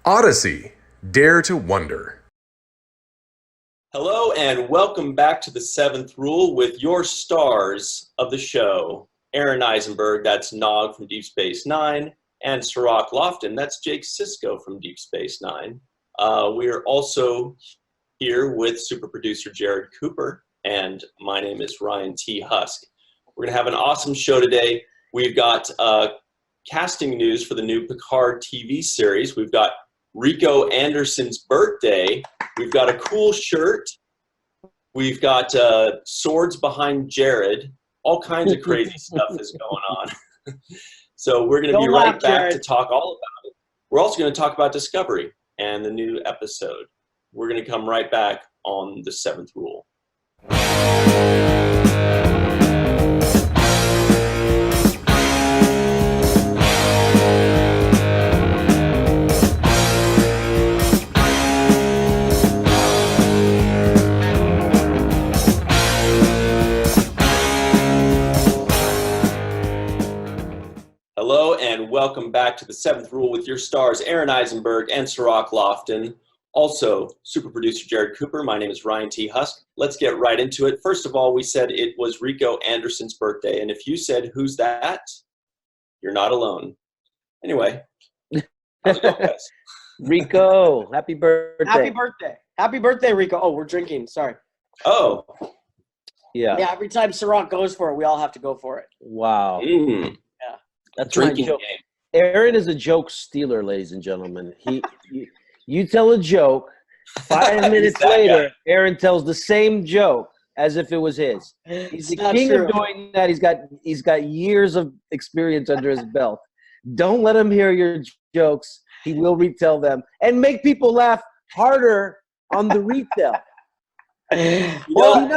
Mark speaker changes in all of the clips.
Speaker 1: Odyssey, Dare to Wonder.
Speaker 2: Hello and welcome back to the Seventh Rule with your stars of the show. Aron Eisenberg, that's Nog from Deep Space Nine, and Cirroc Lofton, that's Jake Sisko from Deep Space Nine. We are also here with super producer Jarrod Cooper, and my name is Ryan T. Husk. We're going to have an awesome show today. We've got casting news for the new Picard TV series. We've got Rico Anderson's birthday. We've got a cool shirt. We've got swords behind Jarrod. All kinds of crazy stuff is going on. So we're going to be right back to talk all about it. We're also going to talk about Discovery and the new episode. We're going to come right back on the Seventh Rule. Hello and welcome back to the Seventh Rule with your stars, Aron Eisenberg and Cirroc Lofton. Also, super producer Jarrod Cooper. My name is Ryan T. Husk. Let's get right into it. First of all, we said it was Rico Anderson's birthday. And if you said, "Who's that?" you're not alone. Anyway, how's it going, guys?
Speaker 3: Rico, happy birthday.
Speaker 4: Happy birthday. Happy birthday, Rico. Oh, we're drinking. Sorry.
Speaker 2: Oh.
Speaker 4: Yeah, every time Cirroc goes for it, we all have to go for it.
Speaker 3: Wow. That's
Speaker 2: drinking
Speaker 3: my joke.
Speaker 2: game.
Speaker 3: Aaron is a joke stealer, ladies and gentlemen. You tell a joke, 5 minutes later, Aaron tells the same joke as if it was his. He's the king of doing that. He's got years of experience under his belt. Don't let him hear your jokes. He will retell them and make people laugh harder on the retell.
Speaker 4: Some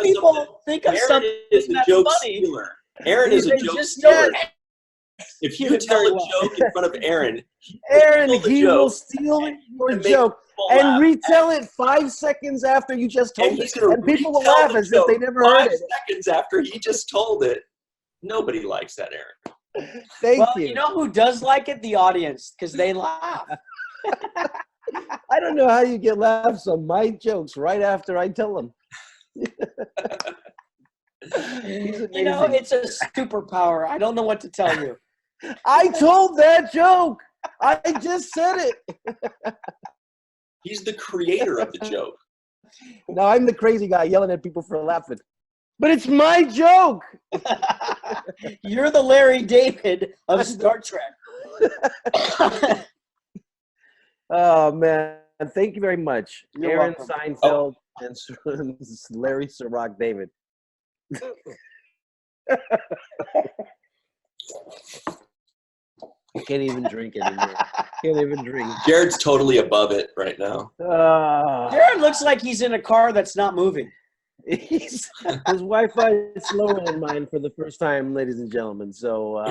Speaker 4: people think of something that's funny.
Speaker 2: Aaron is a joke stealer. If you tell a joke in front of Aaron,
Speaker 3: he will steal your joke and retell it 5 seconds after you just told it. And people will laugh as if they never heard it.
Speaker 2: 5 seconds after he just told it. Nobody likes that, Aaron.
Speaker 3: Thank you.
Speaker 4: You know who does like it? The audience, because they laugh.
Speaker 3: I don't know how you get laughs on my jokes right after I tell them.
Speaker 4: You know, it's a superpower. I don't know what to tell you.
Speaker 3: I told that joke. I just said it.
Speaker 2: He's the creator of the joke.
Speaker 3: No, I'm the crazy guy yelling at people for laughing. But it's my joke.
Speaker 4: You're the Larry David of Star Trek.
Speaker 3: Oh, man. Thank you very much.
Speaker 4: You're
Speaker 3: Aaron
Speaker 4: welcome.
Speaker 3: Seinfeld and Larry Cirroc David. I can't even drink anymore. Can't even drink.
Speaker 2: Jared's totally above it right now.
Speaker 4: Jared looks like he's in a car that's not moving.
Speaker 3: His Wi-Fi is slower than mine for the first time, ladies and gentlemen. So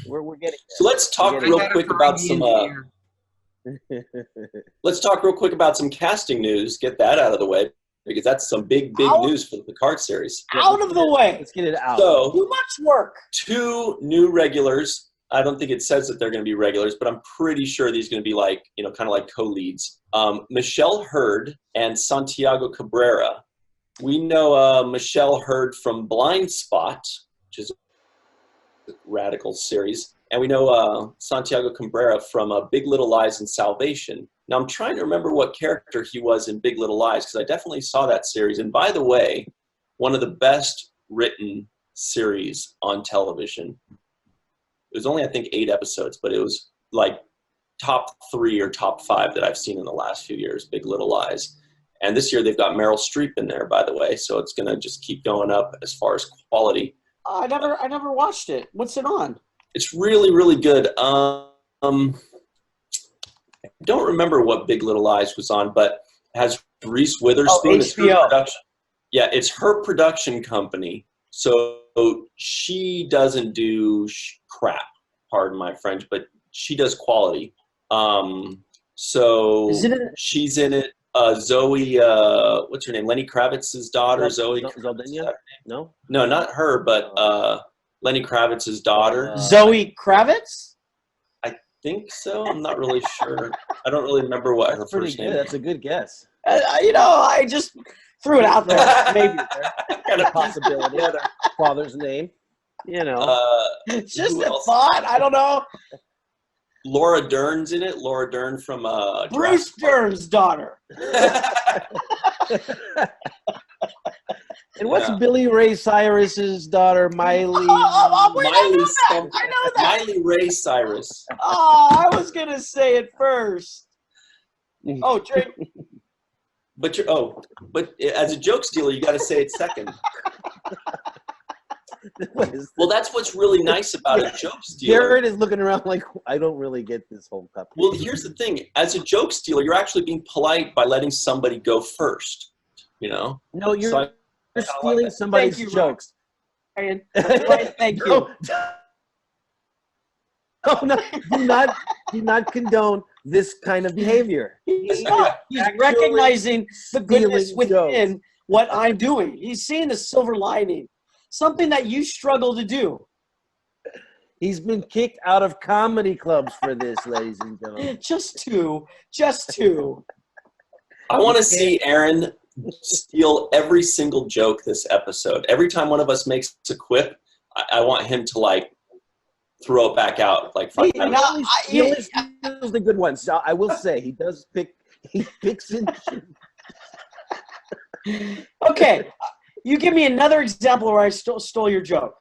Speaker 3: we're getting there.
Speaker 2: So let's talk real quick about some. Let's talk real quick about some casting news. Get that out of the way because that's some big news for the Picard series.
Speaker 4: Out of the way.
Speaker 3: Let's get it out.
Speaker 2: So
Speaker 4: too much work.
Speaker 2: 2 new regulars. I don't think it says that they're going to be regulars, but I'm pretty sure these are going to be like, kind of like co-leads. Michelle Hurd and Santiago Cabrera. We know Michelle Hurd from Blind Spot, which is a radical series. And we know Santiago Cabrera from Big Little Lies and Salvation. Now, I'm trying to remember what character he was in Big Little Lies, because I definitely saw that series. And by the way, one of the best written series on television. It was only, I think, 8 episodes, but it was like top 3 or top 5 that I've seen in the last few years, Big Little Lies. And this year they've got Meryl Streep in there, by the way, so it's going to just keep going up as far as quality.
Speaker 4: I never watched it. What's it on?
Speaker 2: It's really, really good. I don't remember what Big Little Lies was on, but it has Reese Witherspoon. It's her production. Yeah, it's her production company. So she doesn't do crap, pardon my French, but she does quality. So she's in it. Zoe, what's her name? Lenny Kravitz's daughter, Zoe.
Speaker 3: Zaldana? No,
Speaker 2: not her, but Lenny Kravitz's daughter.
Speaker 4: Zoe Kravitz?
Speaker 2: think so. I'm not really sure. I don't really remember what her
Speaker 3: Pretty
Speaker 2: first
Speaker 3: good.
Speaker 2: name
Speaker 3: That's a good guess.
Speaker 4: I just threw it out there. Maybe
Speaker 2: kind of
Speaker 3: Possibility. Their father's name.
Speaker 4: it's just
Speaker 2: Who
Speaker 4: a
Speaker 2: else?
Speaker 4: thought. I don't know.
Speaker 2: Laura Dern's in it. Laura Dern from
Speaker 4: Bruce Dern's daughter.
Speaker 3: And what's
Speaker 2: Yeah.
Speaker 3: Billy Ray Cyrus's daughter, Miley?
Speaker 4: Wait, I know that.
Speaker 2: Miley Ray Cyrus.
Speaker 4: Oh, I was gonna say it first. Oh, drink.
Speaker 2: But as a joke stealer, you got to say it second. Well, that's what's really nice about a joke stealer.
Speaker 3: Jarrod is looking around like, I don't really get this whole cup.
Speaker 2: Well, here's the thing. As a joke stealer, you're actually being polite by letting somebody go first,
Speaker 3: No, you're,
Speaker 2: So
Speaker 3: you're stealing somebody's
Speaker 4: Thank you,
Speaker 3: jokes.
Speaker 4: Ryan. Ryan, thank you.
Speaker 3: Oh, no, do not condone this kind of behavior.
Speaker 4: He's not. He's recognizing the goodness within what I'm doing. He's seeing the silver lining, something that you struggle to do.
Speaker 3: He's been kicked out of comedy clubs for this, ladies and gentlemen.
Speaker 4: Just two.
Speaker 2: I want to see Aaron steal every single joke this episode. Every time one of us makes a quip, I want him to like throw it back out. Like,
Speaker 3: He always steals the good ones. So I will say he picks and
Speaker 4: Okay, you give me another example where I stole your joke.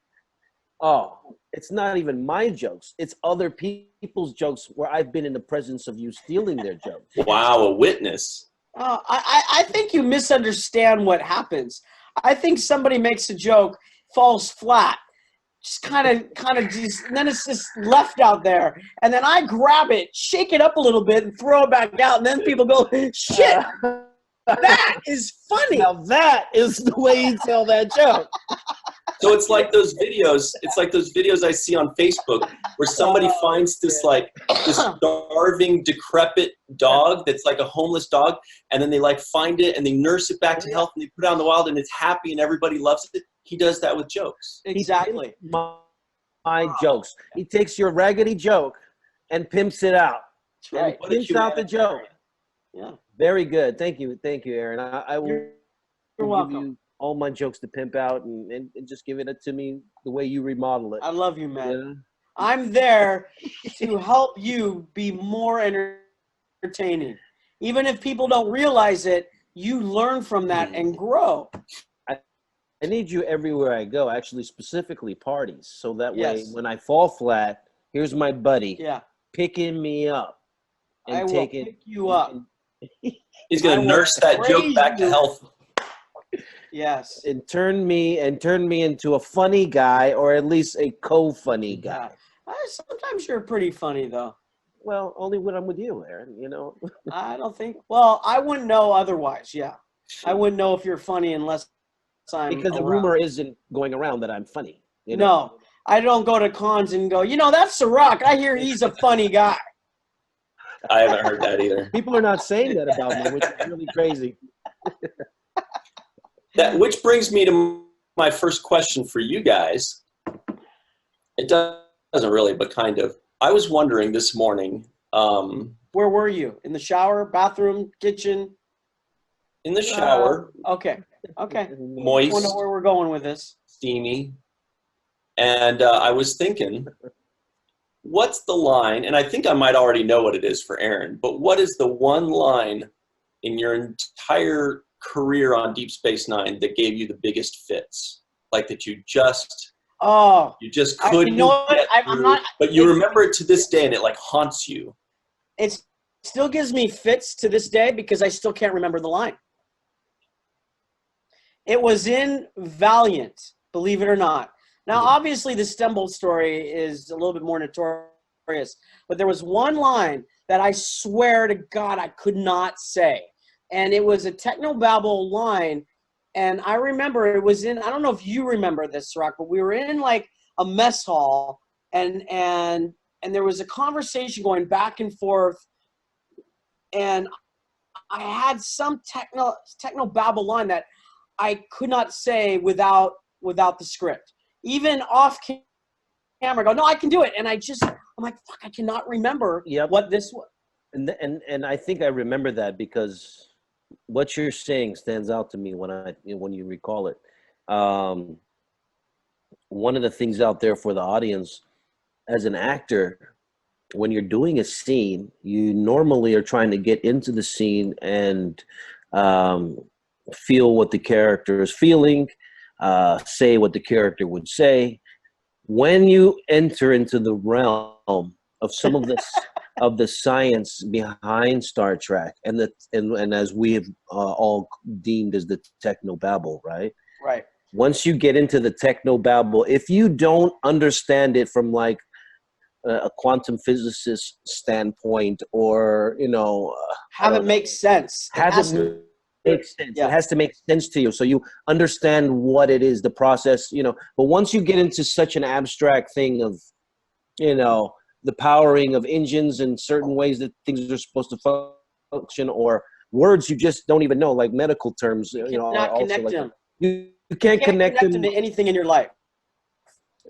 Speaker 3: Oh, it's not even my jokes. It's other people's jokes where I've been in the presence of you stealing their jokes.
Speaker 2: wow, a witness.
Speaker 4: I think you misunderstand what happens. I think somebody makes a joke, falls flat, just kind of just, and then it's just left out there. And then I grab it, shake it up a little bit, and throw it back out. And then people go, shit, that is funny.
Speaker 3: Now that is the way you tell that joke.
Speaker 2: So it's like those videos. It's like those videos I see on Facebook where somebody finds this starving, decrepit dog that's like a homeless dog, and then they like find it and they nurse it back to health and they put it out in the wild and it's happy and everybody loves it. He does that with jokes.
Speaker 4: Exactly.
Speaker 3: My jokes. He takes your raggedy joke and pimps it out.
Speaker 4: That's right.
Speaker 2: What did
Speaker 3: Pimps
Speaker 2: you
Speaker 3: out
Speaker 2: add?
Speaker 3: the joke.
Speaker 4: Yeah.
Speaker 3: Very good. Thank you, Aaron. I will
Speaker 4: You're
Speaker 3: give
Speaker 4: welcome.
Speaker 3: you all my jokes to pimp out and just give it to me the way you remodel it.
Speaker 4: I love you, man.
Speaker 3: Yeah?
Speaker 4: I'm there to help you be more entertaining. Even if people don't realize it, you learn from that and grow.
Speaker 3: I need you everywhere I go, actually, specifically parties. So that way,
Speaker 4: Yes.
Speaker 3: when I fall flat, here's my buddy
Speaker 4: Yeah.
Speaker 3: picking me up and
Speaker 4: I will
Speaker 3: taking
Speaker 4: pick you up.
Speaker 2: He's going
Speaker 4: I
Speaker 2: to
Speaker 4: will
Speaker 2: nurse that joke
Speaker 4: praise
Speaker 2: back to
Speaker 4: you.
Speaker 2: health.
Speaker 4: Yes.
Speaker 3: and turn me into a funny guy, or at least a co-funny guy.
Speaker 4: Sometimes you're pretty funny, though.
Speaker 3: Well, only when I'm with you, Aaron.
Speaker 4: I don't think. Well, I wouldn't know otherwise. Yeah, I wouldn't know if you're funny unless I'm
Speaker 3: Because the
Speaker 4: around.
Speaker 3: rumor isn't going around that I'm funny.
Speaker 4: No, I don't go to cons and go, that's Cirroc. I hear he's a funny guy.
Speaker 2: I haven't heard that either.
Speaker 3: People are not saying that about me, which is really crazy.
Speaker 2: Which brings me to my first question for you guys. It doesn't really, but kind of. I was wondering this morning.
Speaker 4: Where were you? In the shower, bathroom, kitchen?
Speaker 2: In the shower,
Speaker 4: Okay.
Speaker 2: moist,
Speaker 4: I don't know where we're going with this.
Speaker 2: steamy, and I was thinking, what's the line? And I think I might already know what it is for Aaron, but what is the one line in your entire career on Deep Space Nine that gave you the biggest fits? Like that you just couldn't get through, but you remember it to this day and it like haunts you.
Speaker 4: It still gives me fits to this day because I still can't remember the line. It was in Valiant, believe it or not. Now, obviously, the Stumble story is a little bit more notorious, but there was one line that I swear to God I could not say. And it was a technobabble line. And I remember it was in, I don't know if you remember this, Cirroc, but we were in like a mess hall and there was a conversation going back and forth. And I had some technobabble line that I could not say without the script. Even off camera, I go, no, I can do it. And I'm I'm like, fuck, I cannot remember
Speaker 3: Yep.
Speaker 4: what this was.
Speaker 3: And I think I remember that because what you're saying stands out to me when you recall it. One of the things out there for the audience, as an actor, when you're doing a scene, you normally are trying to get into the scene and feel what the character is feeling, say what the character would say. When you enter into the realm of some of this of the science behind Star Trek, and as we have all deemed as the technobabble, right?
Speaker 4: Right.
Speaker 3: Once you get into the technobabble, if you don't understand it from like a quantum physicist standpoint, or
Speaker 4: Have it make sense.
Speaker 3: make sense.
Speaker 4: Yeah.
Speaker 3: It has to make sense to you, so you understand what it is, the process. But once you get into such an abstract thing of, the powering of engines and certain ways that things are supposed to function, or words you just don't even know, like medical terms,
Speaker 4: You cannot connect
Speaker 3: like
Speaker 4: them.
Speaker 3: you can't connect them
Speaker 4: to anything in your life.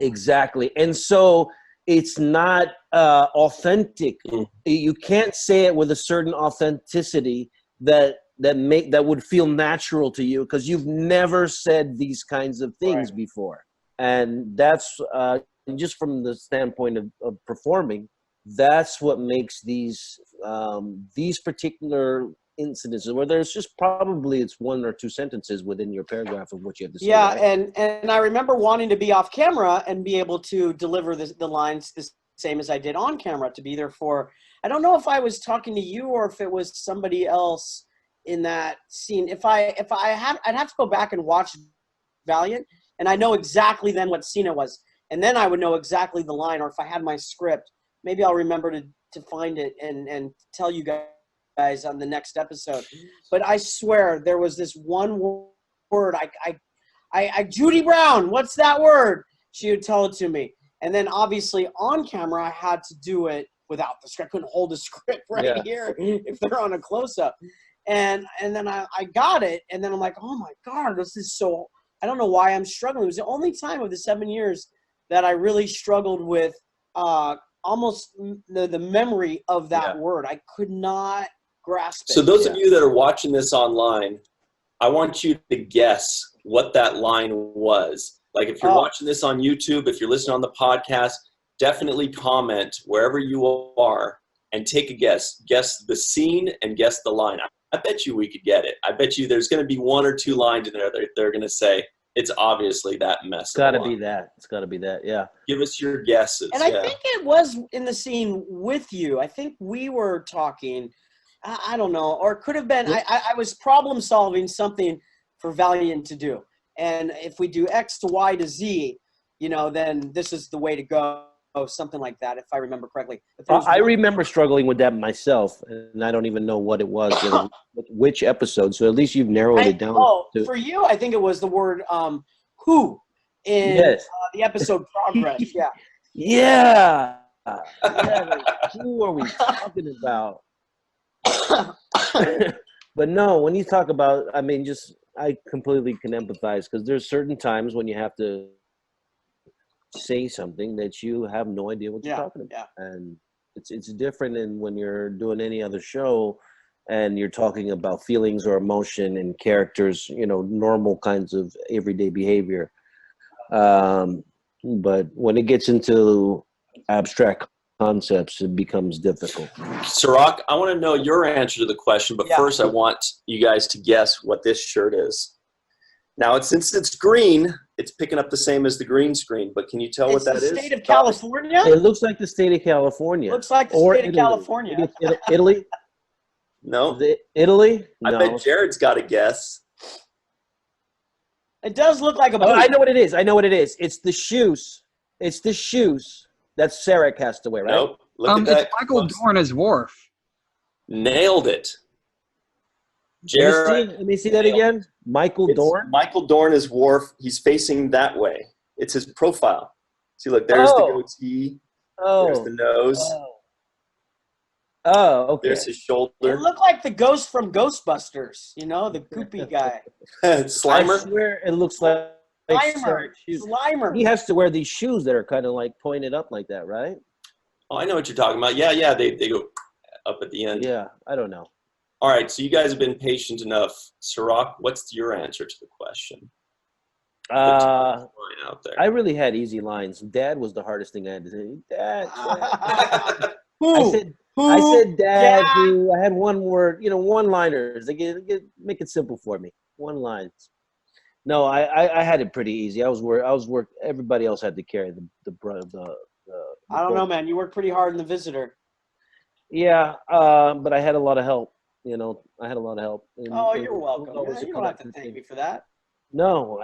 Speaker 3: exactly, and so it's not authentic. You can't say it with a certain authenticity that would feel natural to you, because you've never said these kinds of things before. And that's just from the standpoint of performing, that's what makes these particular incidences where there's just probably it's one or two sentences within your paragraph of what you have to say.
Speaker 4: Yeah,
Speaker 3: right?
Speaker 4: and I remember wanting to be off camera and be able to deliver the lines the same as I did on camera, to be there for, I don't know if I was talking to you or if it was somebody else in that scene. I'd have to go back and watch Valiant, and I know exactly then what scene it was, and then I would know exactly the line, or if I had my script, maybe I'll remember to find it and tell you guys on the next episode. But I swear there was this one word, I Judy Brown, what's that word? She would tell it to me, and then obviously on camera I had to do it without the script. I couldn't hold the script here if they're on a close-up. And then I got it, and then I'm like, oh my God, this is so, I don't know why I'm struggling. It was the only time of the 7 years that I really struggled with almost the memory of that word. I could not grasp it.
Speaker 2: So those of you that are watching this online, I want you to guess what that line was. Like if you're watching this on YouTube, if you're listening on the podcast, definitely comment wherever you are and take a guess. Guess the scene and guess the line. I bet you we could get it. I bet you there's going to be one or two lines in there that they're going to say, it's obviously that mess.
Speaker 3: It's got to be that. It's got to be that, yeah.
Speaker 2: Give us your guesses.
Speaker 4: And I think it was in the scene with you. I think we were talking, I don't know, or it could have been, I was problem solving something for Valiant to do. And if we do X to Y to Z, then this is the way to go. Something like that, if I remember correctly.
Speaker 3: I remember struggling with that myself, and I don't even know what it was, which episode. So at least you've narrowed it down.
Speaker 4: For you, I think it was the word "who" in the episode Progress.
Speaker 3: Yeah. Like, who are we talking about? But no, when you talk about, I completely can empathize, because there's certain times when you have to say something that you have no idea what you're talking about. And it's different than when you're doing any other show and you're talking about feelings or emotion and characters, normal kinds of everyday behavior. But when it gets into abstract concepts, it becomes difficult.
Speaker 2: Cirroc, I want to know your answer to the question, but first I want you guys to guess what this shirt is. Now, since it's green, it's picking up the same as the green screen, but can you tell what that is?
Speaker 4: It's the state of California?
Speaker 3: It looks like the state of California.
Speaker 4: Looks like the state of California.
Speaker 3: Italy?
Speaker 2: No.
Speaker 3: Italy?
Speaker 2: I bet Jarrod's got a guess.
Speaker 4: It does look like a boot.
Speaker 3: I know what it is. It's the shoes. It's the shoes that Cirroc has to wear, right?
Speaker 2: Nope. Look at that.
Speaker 5: It's Michael Dorn as Worf.
Speaker 2: Nailed it. Jarrod,
Speaker 3: let me see that again. Michael Dorn?
Speaker 2: Michael Dorn is Worf. He's facing that way. It's his profile. See, look, there's the goatee. There's the nose.
Speaker 3: Okay.
Speaker 2: There's his shoulder.
Speaker 4: It looked like the ghost from Ghostbusters, the goopy guy.
Speaker 2: Slimer?
Speaker 3: I swear it looks like
Speaker 4: Slimer.
Speaker 3: He has to wear these shoes that are kind of like pointed up like that, right?
Speaker 2: Oh, I know what you're talking about. Yeah. They go up at the end.
Speaker 3: Yeah, I don't know.
Speaker 2: All right, so you guys have been patient enough. Cirroc, what's your answer to the question? Out there.
Speaker 3: I really had easy lines. Dad was the hardest thing I had to say. Dad.
Speaker 4: Who?
Speaker 3: I said dad.
Speaker 4: Yeah.
Speaker 3: Who? I had one word. One-liners. They make it simple for me. One lines. No, I had it pretty easy. I was work. Everybody else had to carry the brunt of the
Speaker 4: I don't know, man. You worked pretty hard in The Visitor.
Speaker 3: Yeah, but I had a lot of help. I had a lot of help.
Speaker 4: Oh, you're welcome. Yeah, you don't have to thank me for that.
Speaker 3: No,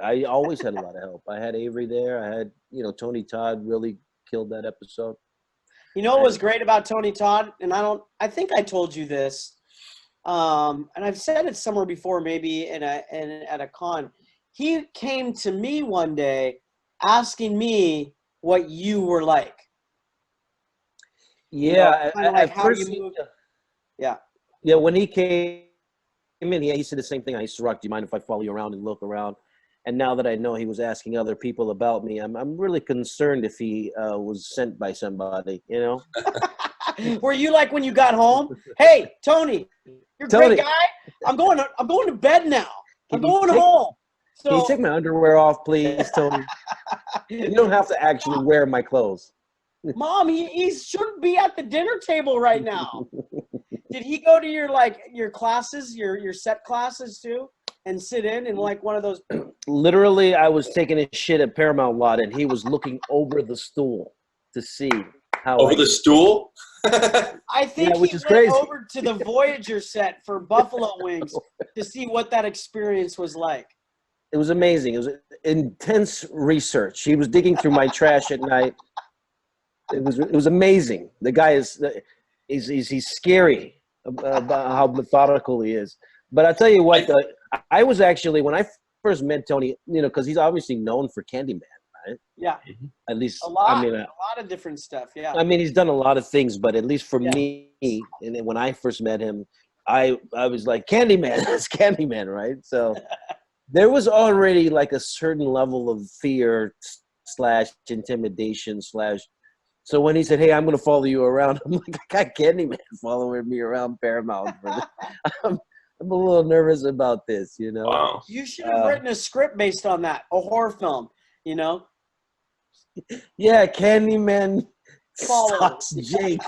Speaker 3: I always had a lot of help. I had Avery there. I had, Tony Todd really killed that episode.
Speaker 4: You know what was great about Tony Todd? And I think I told you this, and I've said it somewhere before, maybe at a con. He came to me one day asking me what you were like.
Speaker 3: Yeah,
Speaker 4: like how you moved. Yeah.
Speaker 3: Yeah, when he came in, he said the same thing. I used to rock. Do you mind if I follow you around and look around? And now that I know he was asking other people about me, I'm really concerned if he was sent by somebody.
Speaker 4: Were you like when you got home? Hey, Tony, you're a great guy. I'm going to bed now. I'm going home. So,
Speaker 3: can you take my underwear off, please, Tony? You don't have to actually wear my clothes.
Speaker 4: Mom, he shouldn't be at the dinner table right now. Did he go to your classes, your set classes too, and sit in like one of those?
Speaker 3: Literally, I was taking a shit at Paramount lot, and he was looking over the stool to see how.
Speaker 2: Over the stool?
Speaker 4: I think he went crazy. Over to the Voyager set for Buffalo Wings to see what that experience was like.
Speaker 3: It was amazing. It was intense research. He was digging through my trash at night. It was amazing. The guy he's scary about how methodical he is. But I'll tell you what, I was actually, when I first met Tony, because he's obviously known for Candyman, right?
Speaker 4: Yeah.
Speaker 3: At least,
Speaker 4: a lot of different stuff, yeah.
Speaker 3: I mean, he's done a lot of things, but at least for me, and then when I first met him, I was like, Candyman, that's Candyman, right? So there was already like a certain level of fear / intimidation / So when he said, "Hey, I'm going to follow you around," I'm like, "I got Candyman following me around Paramount." I'm a little nervous about this,
Speaker 2: Wow.
Speaker 4: You should have written a script based on that, a horror film,
Speaker 3: Yeah, Candyman stalks Jake.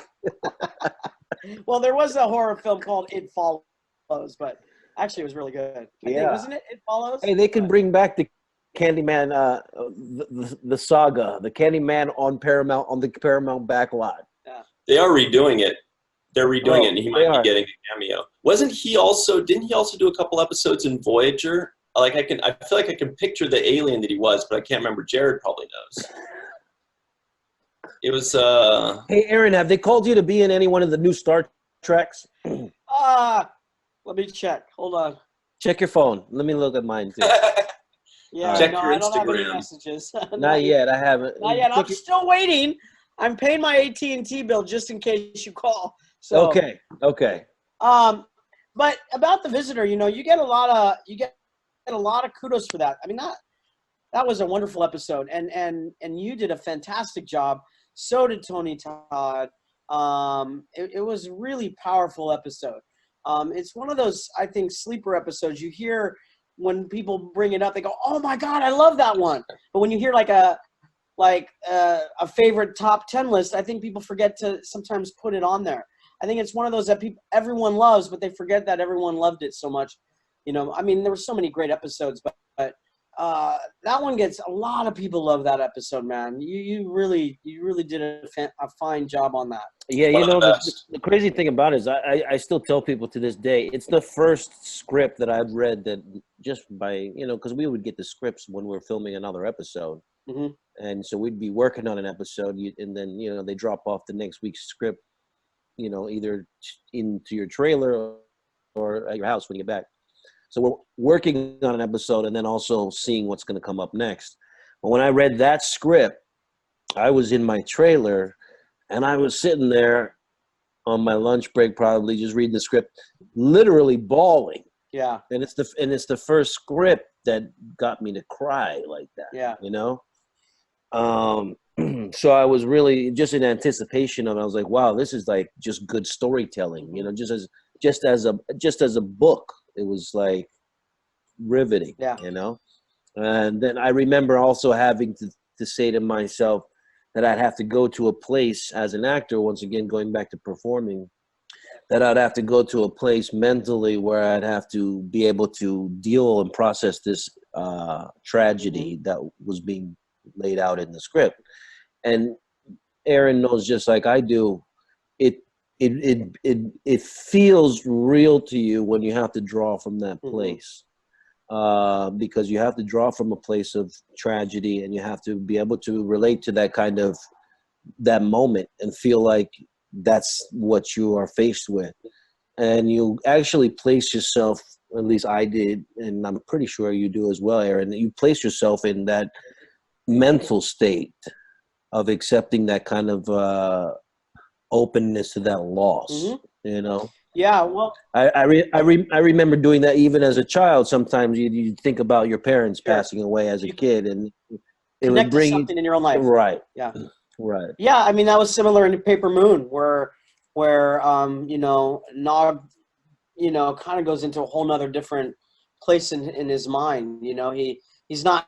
Speaker 4: Well, there was a horror film called It Follows, but actually it was really good. I think, wasn't it? It Follows?
Speaker 3: Hey, they can bring back the Candyman, the saga, the Candyman on the Paramount backlot.
Speaker 4: Yeah.
Speaker 2: They are redoing it. They're redoing it, and he might be getting a cameo. Didn't he also do a couple episodes in Voyager? I feel like I can picture the alien that he was, but I can't remember. Jarrod probably knows. It was
Speaker 3: Hey Aaron, have they called you to be in any one of the new Star Treks?
Speaker 4: Let me check. Hold on.
Speaker 3: Check your phone. Let me look at mine too.
Speaker 4: Yeah,
Speaker 2: check your
Speaker 4: I don't have any
Speaker 2: Instagram.
Speaker 4: messages.
Speaker 3: Not yet. I haven't.
Speaker 4: Not yet. I'm still waiting. I'm paying my AT&T bill just in case you call. So
Speaker 3: okay.
Speaker 4: But about The Visitor, you get a lot of kudos for that. I mean, that was a wonderful episode, and you did a fantastic job. So did Tony Todd. It was a really powerful episode. It's one of those, I think, sleeper episodes. You hear when people bring it up, they go, "Oh my God, I love that one." But when you hear like a favorite top 10 list, I think people forget to sometimes put it on there. I think it's one of those that everyone loves, but they forget that everyone loved it so much. I mean, there were so many great episodes, but that one gets a lot of people love that episode, man. You really did a fine job on that.
Speaker 3: Yeah, the crazy thing about it is I still tell people to this day, it's the first script that I've read that just by, because we would get the scripts when we were filming another episode.
Speaker 4: Mm-hmm.
Speaker 3: And so we'd be working on an episode and then, they drop off the next week's script, either into your trailer or at your house when you get back. So we're working on an episode and then also seeing what's going to come up next. But when I read that script, I was in my trailer and I was sitting there on my lunch break, probably just reading the script, literally bawling.
Speaker 4: Yeah.
Speaker 3: And it's the first script that got me to cry like that.
Speaker 4: Yeah.
Speaker 3: So I was really just in anticipation of it. I was like, wow, this is like just good storytelling, just as a book. It was like riveting,
Speaker 4: Yeah.
Speaker 3: And then I remember also having to say to myself that I'd have to go to a place as an actor, once again going back to performing, that I'd have to go to a place mentally where I'd have to be able to deal and process this tragedy that was being laid out in the script. And Aaron knows, just like I do, it feels real to you when you have to draw from that place, because you have to draw from a place of tragedy, and you have to be able to relate to that moment and feel like that's what you are faced with. And you actually place yourself, at least I did, and I'm pretty sure you do as well, Aaron, that you place yourself in that mental state of accepting that kind of openness to that loss.
Speaker 4: Yeah, well,
Speaker 3: I remember doing that even as a child. Sometimes you think about your parents passing away as a kid, and it would
Speaker 4: connect to
Speaker 3: bring
Speaker 4: something in your own life.
Speaker 3: right.
Speaker 4: Yeah.
Speaker 3: Right.
Speaker 4: Yeah, I mean, that was similar in Paper Moon, where Nog, kind of goes into a whole nother different place in his mind. He's not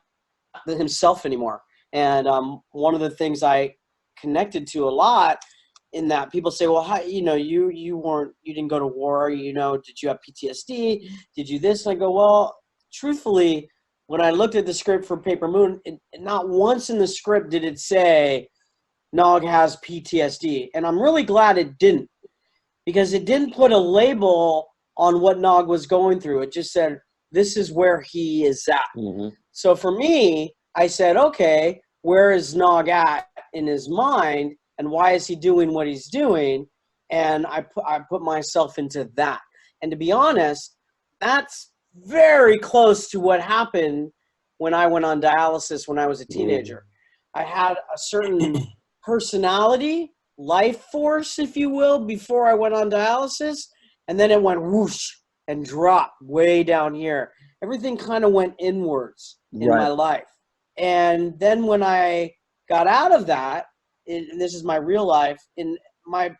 Speaker 4: himself anymore. And one of the things I connected to a lot in that, people say, well, how, you didn't go to war, did you have PTSD? Did you this? And I go, well, truthfully, when I looked at the script for Paper Moon, not once in the script did it say Nog has PTSD. And I'm really glad it didn't, because it didn't put a label on what Nog was going through. It just said, this is where he is at.
Speaker 3: Mm-hmm.
Speaker 4: So for me, I said, okay, where is Nog at in his mind, and why is he doing what he's doing? And I put myself into that. And to be honest, that's very close to what happened when I went on dialysis when I was a teenager. I had a certain personality, life force, if you will, before I went on dialysis, and then it went whoosh and dropped way down here. Everything kind of went inwards in my life. And then when I got out of that, and this is my real life, in my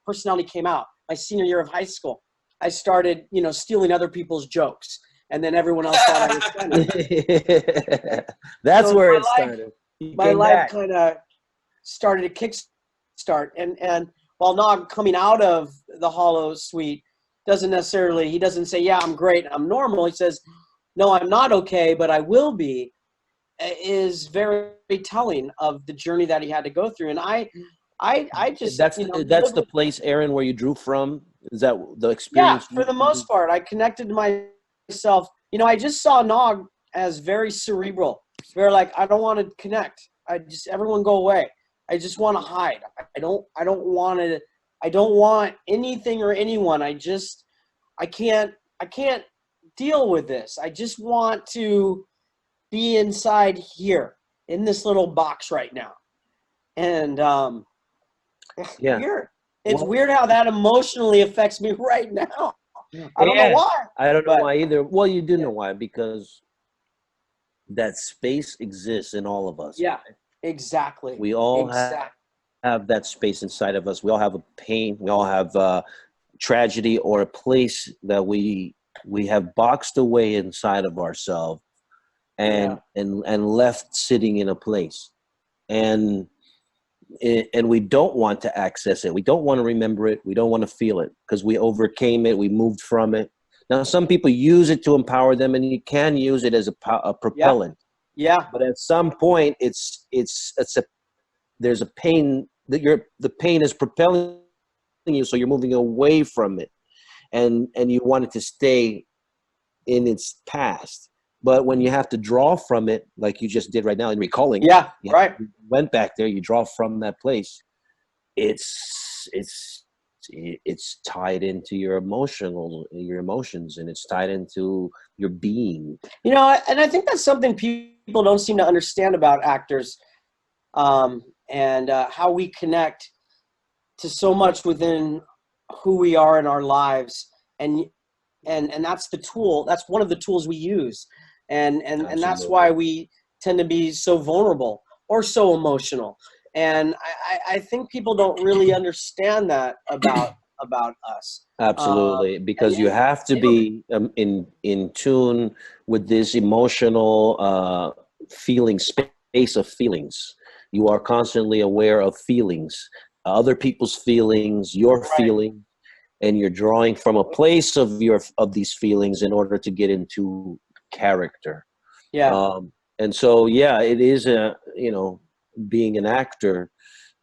Speaker 4: personality came out. My senior year of high school, I started, stealing other people's jokes, and then everyone else thought I was funny.
Speaker 3: That's where it started.
Speaker 4: My life kind of started a kickstart, and while Nog coming out of the hollow suite he doesn't say, yeah, I'm great, I'm normal. He says, no, I'm not okay, but I will be, is very telling of the journey that he had to go through. And I just,
Speaker 3: that's the place, Aaron, where you drew from. Is that the experience?
Speaker 4: Yeah, for the most part, I connected to myself. I just saw Nog as very cerebral. Very like, I don't want to connect. Everyone go away. I just want to hide. I don't want anything or anyone. I can't deal with this. I just want to be inside here in this little box right now. And weird. It's weird how that emotionally affects me right now. I don't know why.
Speaker 3: I don't know why either. Well, you do know why, because that space exists in all of us.
Speaker 4: Yeah, exactly.
Speaker 3: We all have that space inside of us. We all have a pain. We all have tragedy, or a place that we have boxed away inside of ourselves and left sitting in a place. And we don't want to access it. We don't want to remember it. We don't want to feel it, because we overcame it. We moved from it. Now, some people use it to empower them, and you can use it as a propellant.
Speaker 4: Yeah.
Speaker 3: But at some point, there's a pain that the pain is propelling you, so you're moving away from it, and you want it to stay in its past. But when you have to draw from it, like you just did right now in recalling, you went back there, you draw from that place. It's tied into your emotions, and it's tied into your being.
Speaker 4: And I think that's something people don't seem to understand about actors, and how we connect to so much within who we are in our lives, and that's the tool. That's one of the tools we use. And that's why we tend to be so vulnerable. or so emotional. And I think people don't really understand that about us.
Speaker 3: Absolutely, because you have to be in tune with this emotional space of feelings. You are constantly aware of feelings, other people's feelings, your feeling, and you're drawing from a place of these feelings in order to get into character.
Speaker 4: Yeah.
Speaker 3: And so, yeah, it is being an actor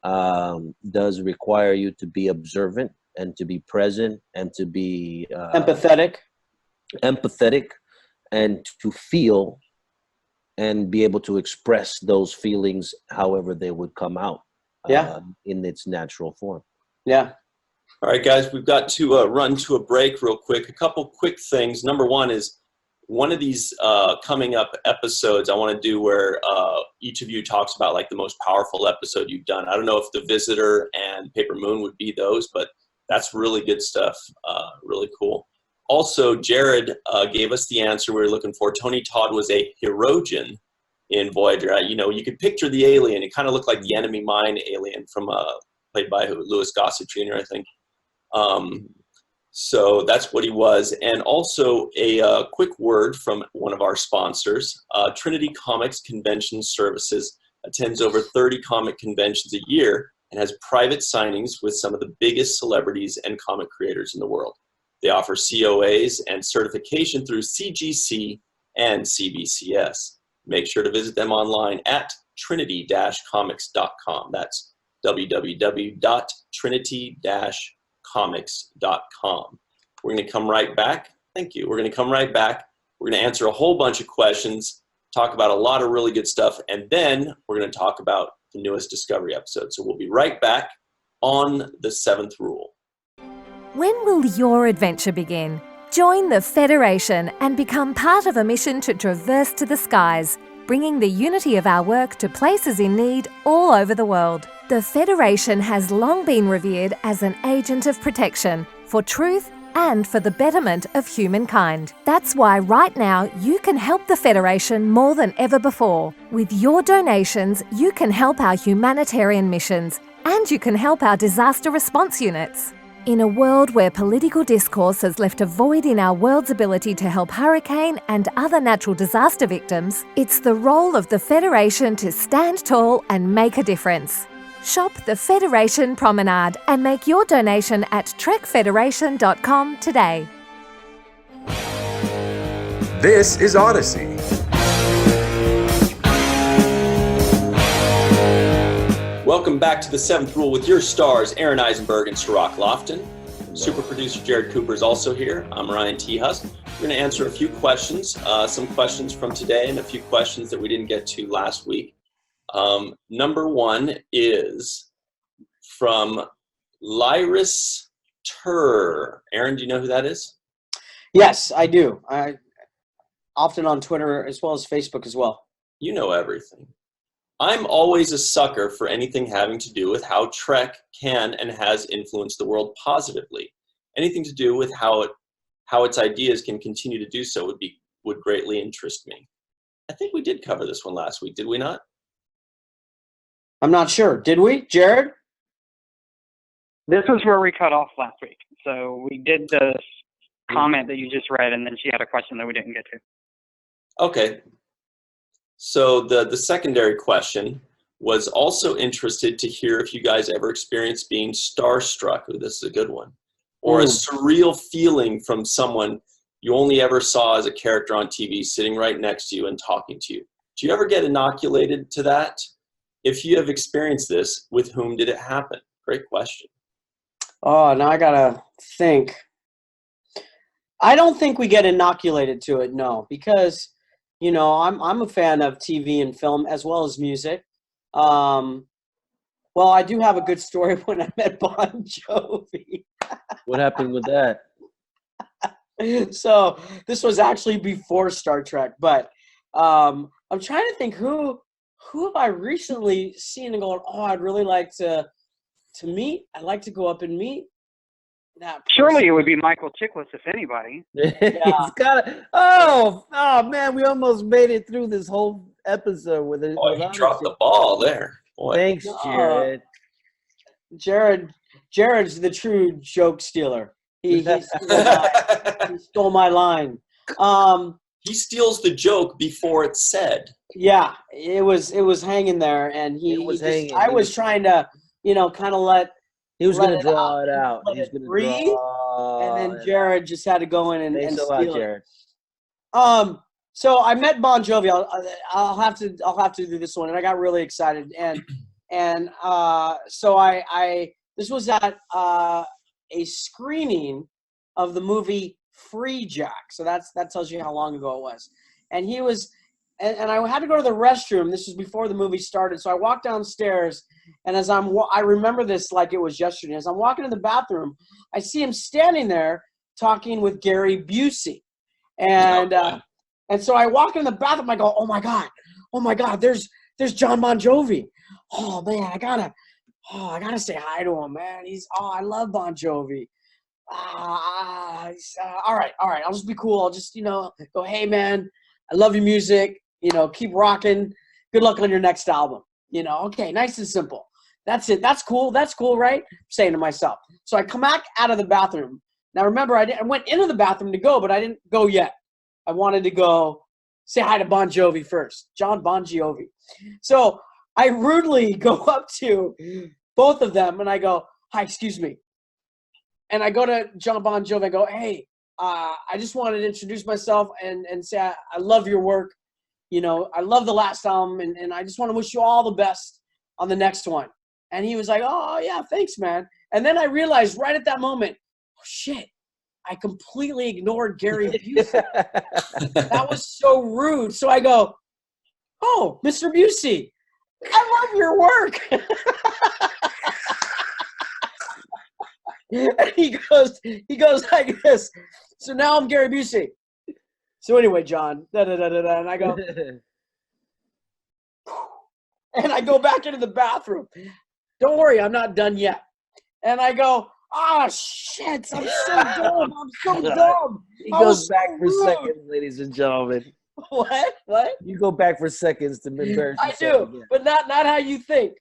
Speaker 3: does require you to be observant and to be present and to be
Speaker 4: empathetic
Speaker 3: and to feel and be able to express those feelings however they would come out in its natural form.
Speaker 4: Yeah.
Speaker 2: All right, guys, we've got to run to a break real quick. A couple quick things. Number one is one of these coming up episodes I want to do where each of you talks about like the most powerful episode you've done. I don't know if The Visitor and Paper Moon would be those, but that's really good stuff. Really cool. Also, Jarrod gave us the answer we were looking for. Tony Todd was a Hirogen in Voyager. You could picture the alien. It kind of looked like the Enemy Mine alien from played by Louis Gossett Jr., I think. So that's what he was. And also a quick word from one of our sponsors. Trinity Comics Convention Services attends over 30 comic conventions a year and has private signings with some of the biggest celebrities and comic creators in the world. They offer COAs and certification through CGC and CBCS. Make sure to visit them online at trinity-comics.com. That's www.trinity-comics.com. We're going to come right back. Thank you. We're going to come right back. We're going to answer a whole bunch of questions, talk about a lot of really good stuff, and then we're going to talk about the newest Discovery episode. So we'll be right back on the 7th Rule.
Speaker 5: When will your adventure begin? Join the Federation and become part of a mission to traverse to the skies, bringing the unity of our work to places in need all over the world. The Federation has long been revered as an agent of protection for truth and for the betterment of humankind. That's why right now you can help the Federation more than ever before. With your donations, you can help our humanitarian missions and you can help our disaster response units. In a world where political discourse has left a void in our world's ability to help hurricane and other natural disaster victims, it's the role of the Federation to stand tall and make a difference. Shop the Federation Promenade and make your donation at trekfederation.com today.
Speaker 1: This is Odyssey.
Speaker 2: Welcome back to the 7th Rule with your stars, Aron Eisenberg and Cirroc Lofton. Super producer Jarrod Cooper is also here. I'm Ryan T. Husk. We're going to answer a few questions, some questions from today and a few questions that we didn't get to last week. Number one is from Lyris Tur. Aron, do you know who that is?
Speaker 4: Yes, I do. I often on Twitter as well as Facebook as well.
Speaker 2: You know everything. I'm always a sucker for anything having to do with how Trek can and has influenced the world positively. Anything to do with how its ideas can continue to do so would greatly interest me. I think we did cover this one last week, did we not?
Speaker 4: I'm not sure. Did we, Jarrod?
Speaker 6: This was where we cut off last week. So we did the comment that you just read, and then she had a question that we didn't get to.
Speaker 2: Okay. So the secondary question was also interested to hear if you guys ever experienced being starstruck. Ooh, this is a good one. Or a surreal feeling from someone you only ever saw as a character on TV sitting right next to you and talking to you. Do you ever get inoculated to that? If you have experienced this, with whom did it happen? Great question.
Speaker 4: Oh, now I gotta think. I don't think we get inoculated to it, no, because I'm a fan of TV and film as well as music. Well, I do have a good story when I met Bon Jovi.
Speaker 3: What happened with that?
Speaker 4: So this was actually before Star Trek, but I'm trying to think who have I recently seen and going, oh, I'd really like to meet. I'd like to go up and meet that person.
Speaker 6: Surely it would be Michael Chiklis, if anybody.
Speaker 3: He's got it. Oh man, we almost made it through this whole episode with it.
Speaker 2: Oh, you dropped the ball there. Boy.
Speaker 3: Thanks, Jarrod.
Speaker 4: Jared's the true joke stealer. He stole my line.
Speaker 2: He steals the joke before it's said.
Speaker 4: Yeah, it was hanging there, and I was trying to, kind of let.
Speaker 3: He was going to draw it out.
Speaker 4: He was going to breathe, and then Jarrod just had to go in and
Speaker 3: Thanks a lot, Jarrod.
Speaker 4: So I met Bon Jovi. I'll have to do this one, and I got really excited, and so I this was at a screening of the movie Free Jack. So that tells you how long ago it was, and he was. And I had to go to the restroom. This was before the movie started. So I walked downstairs, and as I remember this like it was yesterday. As I'm walking to the bathroom, I see him standing there talking with Gary Busey. And so I walk in the bathroom. I go, oh my God, there's John Bon Jovi. Oh man, I gotta say hi to him, man. I love Bon Jovi. All right. I'll just be cool. I'll just go, hey man, I love your music. Keep rocking. Good luck on your next album. Okay, nice and simple. That's it. That's cool, right? I'm saying to myself. So I come back out of the bathroom. Now remember, I went into the bathroom to go, but I didn't go yet. I wanted to go say hi to Bon Jovi first. John Bon Jovi. So I rudely go up to both of them, and I go, hi, excuse me. And I go to John Bon Jovi. I go, hey, I just wanted to introduce myself and say I love your work. I love the last album, and I just want to wish you all the best on the next one. And he was like, oh, yeah, thanks, man. And then I realized right at that moment, oh, shit, I completely ignored Gary Busey. That was so rude. So I go, oh, Mr. Busey, I love your work. And he goes like this. So now I'm Gary Busey. So anyway, John, and I go, and I go back into the bathroom. Don't worry, I'm not done yet. And I go, oh shit, I'm so dumb.
Speaker 3: He goes back for seconds, ladies and gentlemen.
Speaker 4: What?
Speaker 3: You go back for seconds to embarrass yourself.
Speaker 4: I do,
Speaker 3: again.
Speaker 4: but not how you think.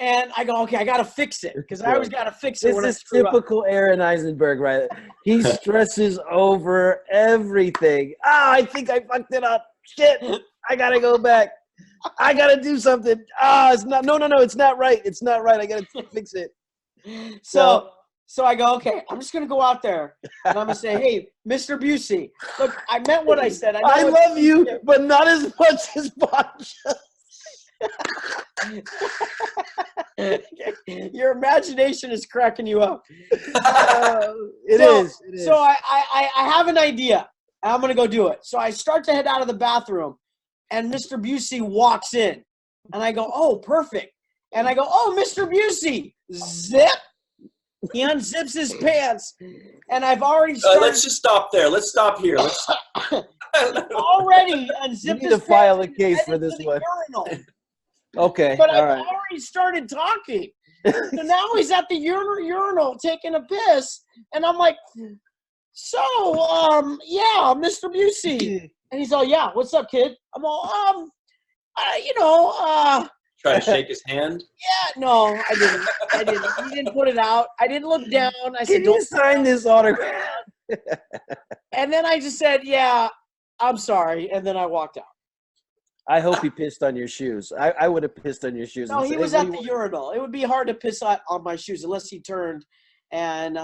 Speaker 4: And I go, okay, I got to fix it because I always got to fix it.
Speaker 3: This is typical Aron Eisenberg, right? He stresses over everything. I think I fucked it up. Shit, I got to go back. I got to do something. It's not. No, it's not right. It's not right. I got to fix it.
Speaker 4: So I go, okay, I'm just going to go out there and I'm going to say, hey, Mr. Busey, look, I meant what I said.
Speaker 3: I love you, but not as much as Bon Jovi.
Speaker 4: Your imagination is cracking you up.
Speaker 3: It is.
Speaker 4: So I have an idea. I'm going to go do it. So I start to head out of the bathroom, and Mr. Busey walks in. And I go, oh, perfect. And I go, oh, Mr. Busey, zip. He unzips his pants. And I've already started.
Speaker 2: Let's just stop there. Let's stop here.
Speaker 4: Already unzipped his pants.
Speaker 3: You need to file a case for this one.
Speaker 4: Urinal.
Speaker 3: Okay,
Speaker 4: but
Speaker 3: all
Speaker 4: I've
Speaker 3: right.
Speaker 4: already started talking. So now he's at the urinal taking a piss, and I'm like, so, yeah, Mr. Busey. And he's all, yeah, what's up, kid? I'm all,
Speaker 2: Try to shake his hand?
Speaker 4: Yeah, no, I didn't. He didn't put it out. I didn't look down. I said,
Speaker 3: don't sign this autograph.
Speaker 4: And then I just said, yeah, I'm sorry. And then I walked out.
Speaker 3: I hope he pissed on your shoes. I would have pissed on your shoes.
Speaker 4: No, he was at the urinal. It would be hard to piss on my shoes unless he turned and,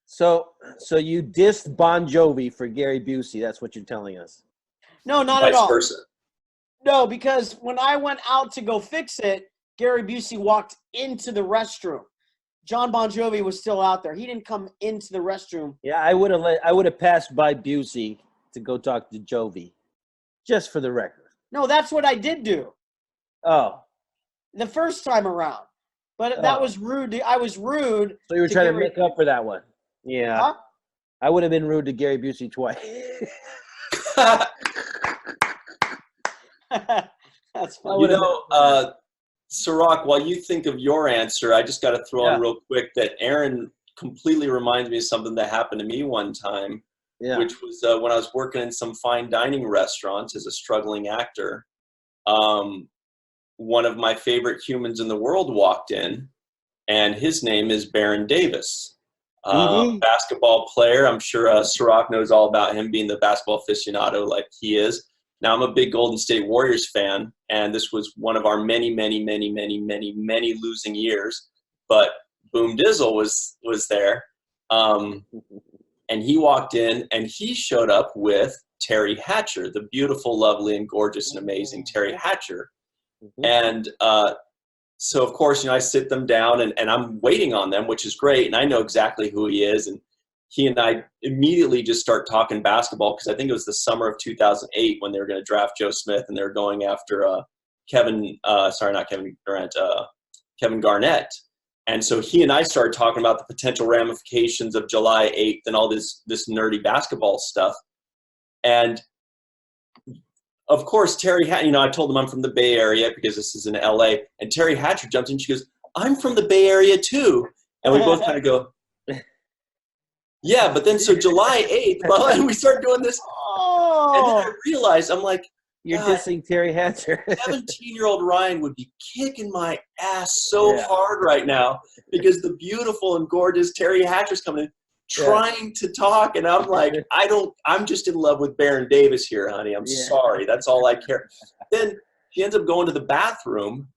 Speaker 3: So you dissed Bon Jovi for Gary Busey. That's what you're telling us.
Speaker 4: No, not at all.
Speaker 2: Vice versa.
Speaker 4: No, because when I went out to go fix it, Gary Busey walked into the restroom. John Bon Jovi was still out there. He didn't come into the restroom.
Speaker 3: Yeah, I would have passed by Busey to go talk to Jovi, just for the record.
Speaker 4: No, that's what I did do.
Speaker 3: Oh.
Speaker 4: The first time around. But that was rude. I was rude.
Speaker 3: So you were trying to make up for that one. Yeah.
Speaker 4: Huh?
Speaker 3: I would have been rude to Gary Busey twice.
Speaker 4: That's funny.
Speaker 2: Cirroc, while you think of your answer, I just got to throw in real quick that Aron completely reminds me of something that happened to me one time.
Speaker 3: Yeah.
Speaker 2: which was when I was working in some fine dining restaurants as a struggling actor. One of my favorite humans in the world walked in, and his name is Baron Davis. Basketball player. I'm sure Cirroc knows all about him, being the basketball aficionado like he is. Now, I'm a big Golden State Warriors fan, and this was one of our many losing years. But Boom Dizzle was there, and he walked in, and he showed up with Terry Hatcher, the beautiful, lovely, and gorgeous and amazing Terry Hatcher. And so, of course, I sit them down, and I'm waiting on them, which is great, and I know exactly who he is. And he and I immediately just start talking basketball, because I think it was the summer of 2008 when they were going to draft Joe Smith, and they were going after Kevin Garnett. And so he and I started talking about the potential ramifications of July 8th and all this nerdy basketball stuff. And of course, Terry Hatcher, I told him I'm from the Bay Area because this is in LA. And Terry Hatcher jumped in. She goes, "I'm from the Bay Area too." And we both kind of go, "Yeah, but then so July 8th, well, and we start doing this. And then I realized, I'm like,
Speaker 3: You're dissing Terry Hatcher.
Speaker 2: 17-year-old Ryan would be kicking my ass so hard right now, because the beautiful and gorgeous Terry Hatcher's coming in, trying to talk, and I'm like, I'm just in love with Baron Davis here, honey. I'm sorry. That's all I care. Then she ends up going to the bathroom,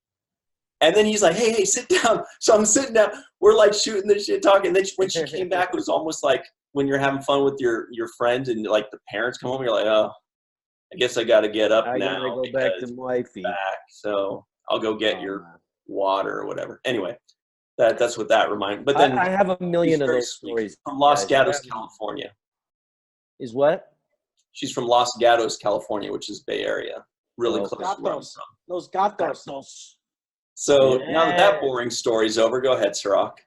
Speaker 2: and then he's like, hey, sit down. So I'm sitting down. We're like shooting this shit, talking. And then when she came back, it was almost like when you're having fun with your friend and like the parents come home, you're like, oh, I guess I got to get up now.
Speaker 3: I gotta go back to wifey.
Speaker 2: So I'll go get your water or whatever. Anyway, that's what that reminded. But then
Speaker 3: I have a million of those stories
Speaker 2: from Los Gatos, California.
Speaker 3: Is what?
Speaker 2: She's from Los Gatos, California, which is Bay Area, really close to where I'm from.
Speaker 4: Those gatos.
Speaker 2: So now that boring story's over, go ahead, Cirroc.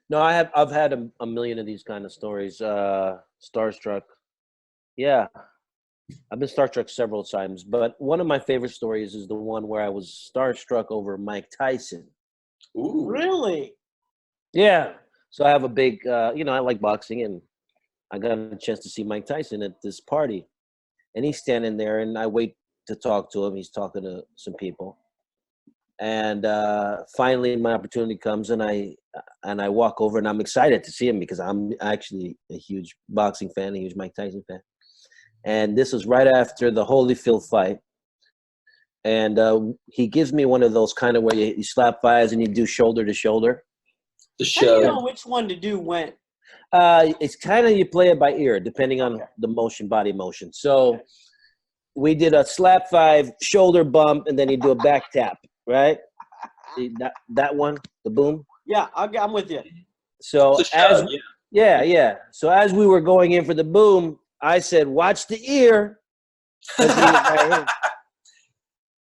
Speaker 3: No, I've had a million of these kind of stories. Starstruck. Yeah. I've been starstruck several times, but one of my favorite stories is the one where I was starstruck over Mike Tyson.
Speaker 2: Ooh.
Speaker 4: Really?
Speaker 3: Yeah. So I have a big, I like boxing, and I got a chance to see Mike Tyson at this party. And he's standing there, and I wait to talk to him. He's talking to some people. And finally, my opportunity comes, and I walk over, and I'm excited to see him because I'm actually a huge boxing fan, a huge Mike Tyson fan. And this was right after the Holyfield fight. And he gives me one of those kind of where you slap thighs and you do shoulder to shoulder.
Speaker 2: The
Speaker 4: How do
Speaker 2: show.
Speaker 4: you know which one to do when?
Speaker 3: It's kind of, you play it by ear, depending on the motion, body motion. So we did a slap thigh, shoulder bump, and then you do a back tap, right? That one, the boom.
Speaker 4: Yeah, I'm with you.
Speaker 3: So
Speaker 2: show,
Speaker 3: So as we were going in for the boom, I said, "Watch the ear."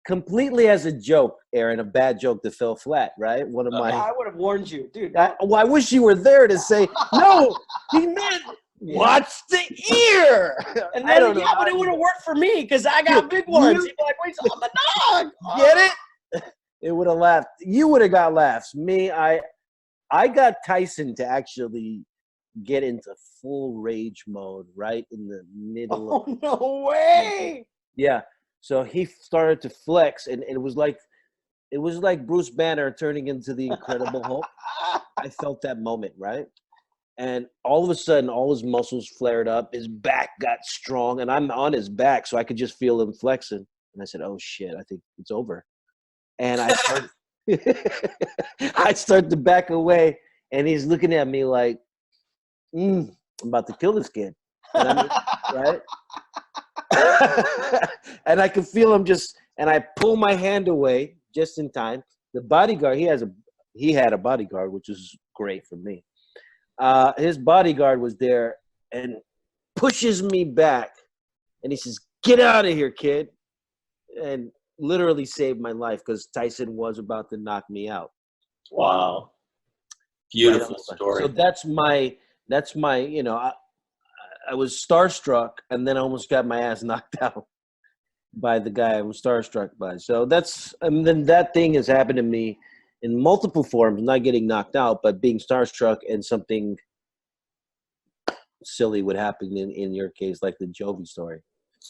Speaker 3: Completely as a joke, Aaron, a bad joke that fell flat, right? One of my.
Speaker 4: I would have warned you, dude.
Speaker 3: I wish you were there to say, "No, he meant watch the ear."
Speaker 4: And then, but it would have worked for me because I got big ones. You'd be like, "Wait, I'm a dog."
Speaker 3: Get it? It would have laughed. You would have got laughs. Me, I got Tyson to actually get into full rage mode right in the middle.
Speaker 4: Oh, no way.
Speaker 3: Yeah. So he started to flex, and it was like Bruce Banner turning into the Incredible Hulk. I felt that moment, right? And all of a sudden, all his muscles flared up. His back got strong, and I'm on his back, so I could just feel him flexing. And I said, "Oh shit, I think it's over." And I start to back away, and he's looking at me like, I'm about to kill this kid. And right? And I could feel him and I pull my hand away just in time. The bodyguard, he had a bodyguard, which was great for me. His bodyguard was there and pushes me back, and he says, "Get out of here, kid." And literally saved my life because Tyson was about to knock me out.
Speaker 2: Wow. Beautiful story.
Speaker 3: So that's my, I was starstruck, and then I almost got my ass knocked out by the guy I was starstruck by. So and then that thing has happened to me in multiple forms, not getting knocked out, but being starstruck and something silly would happen in your case, like the Jovi story.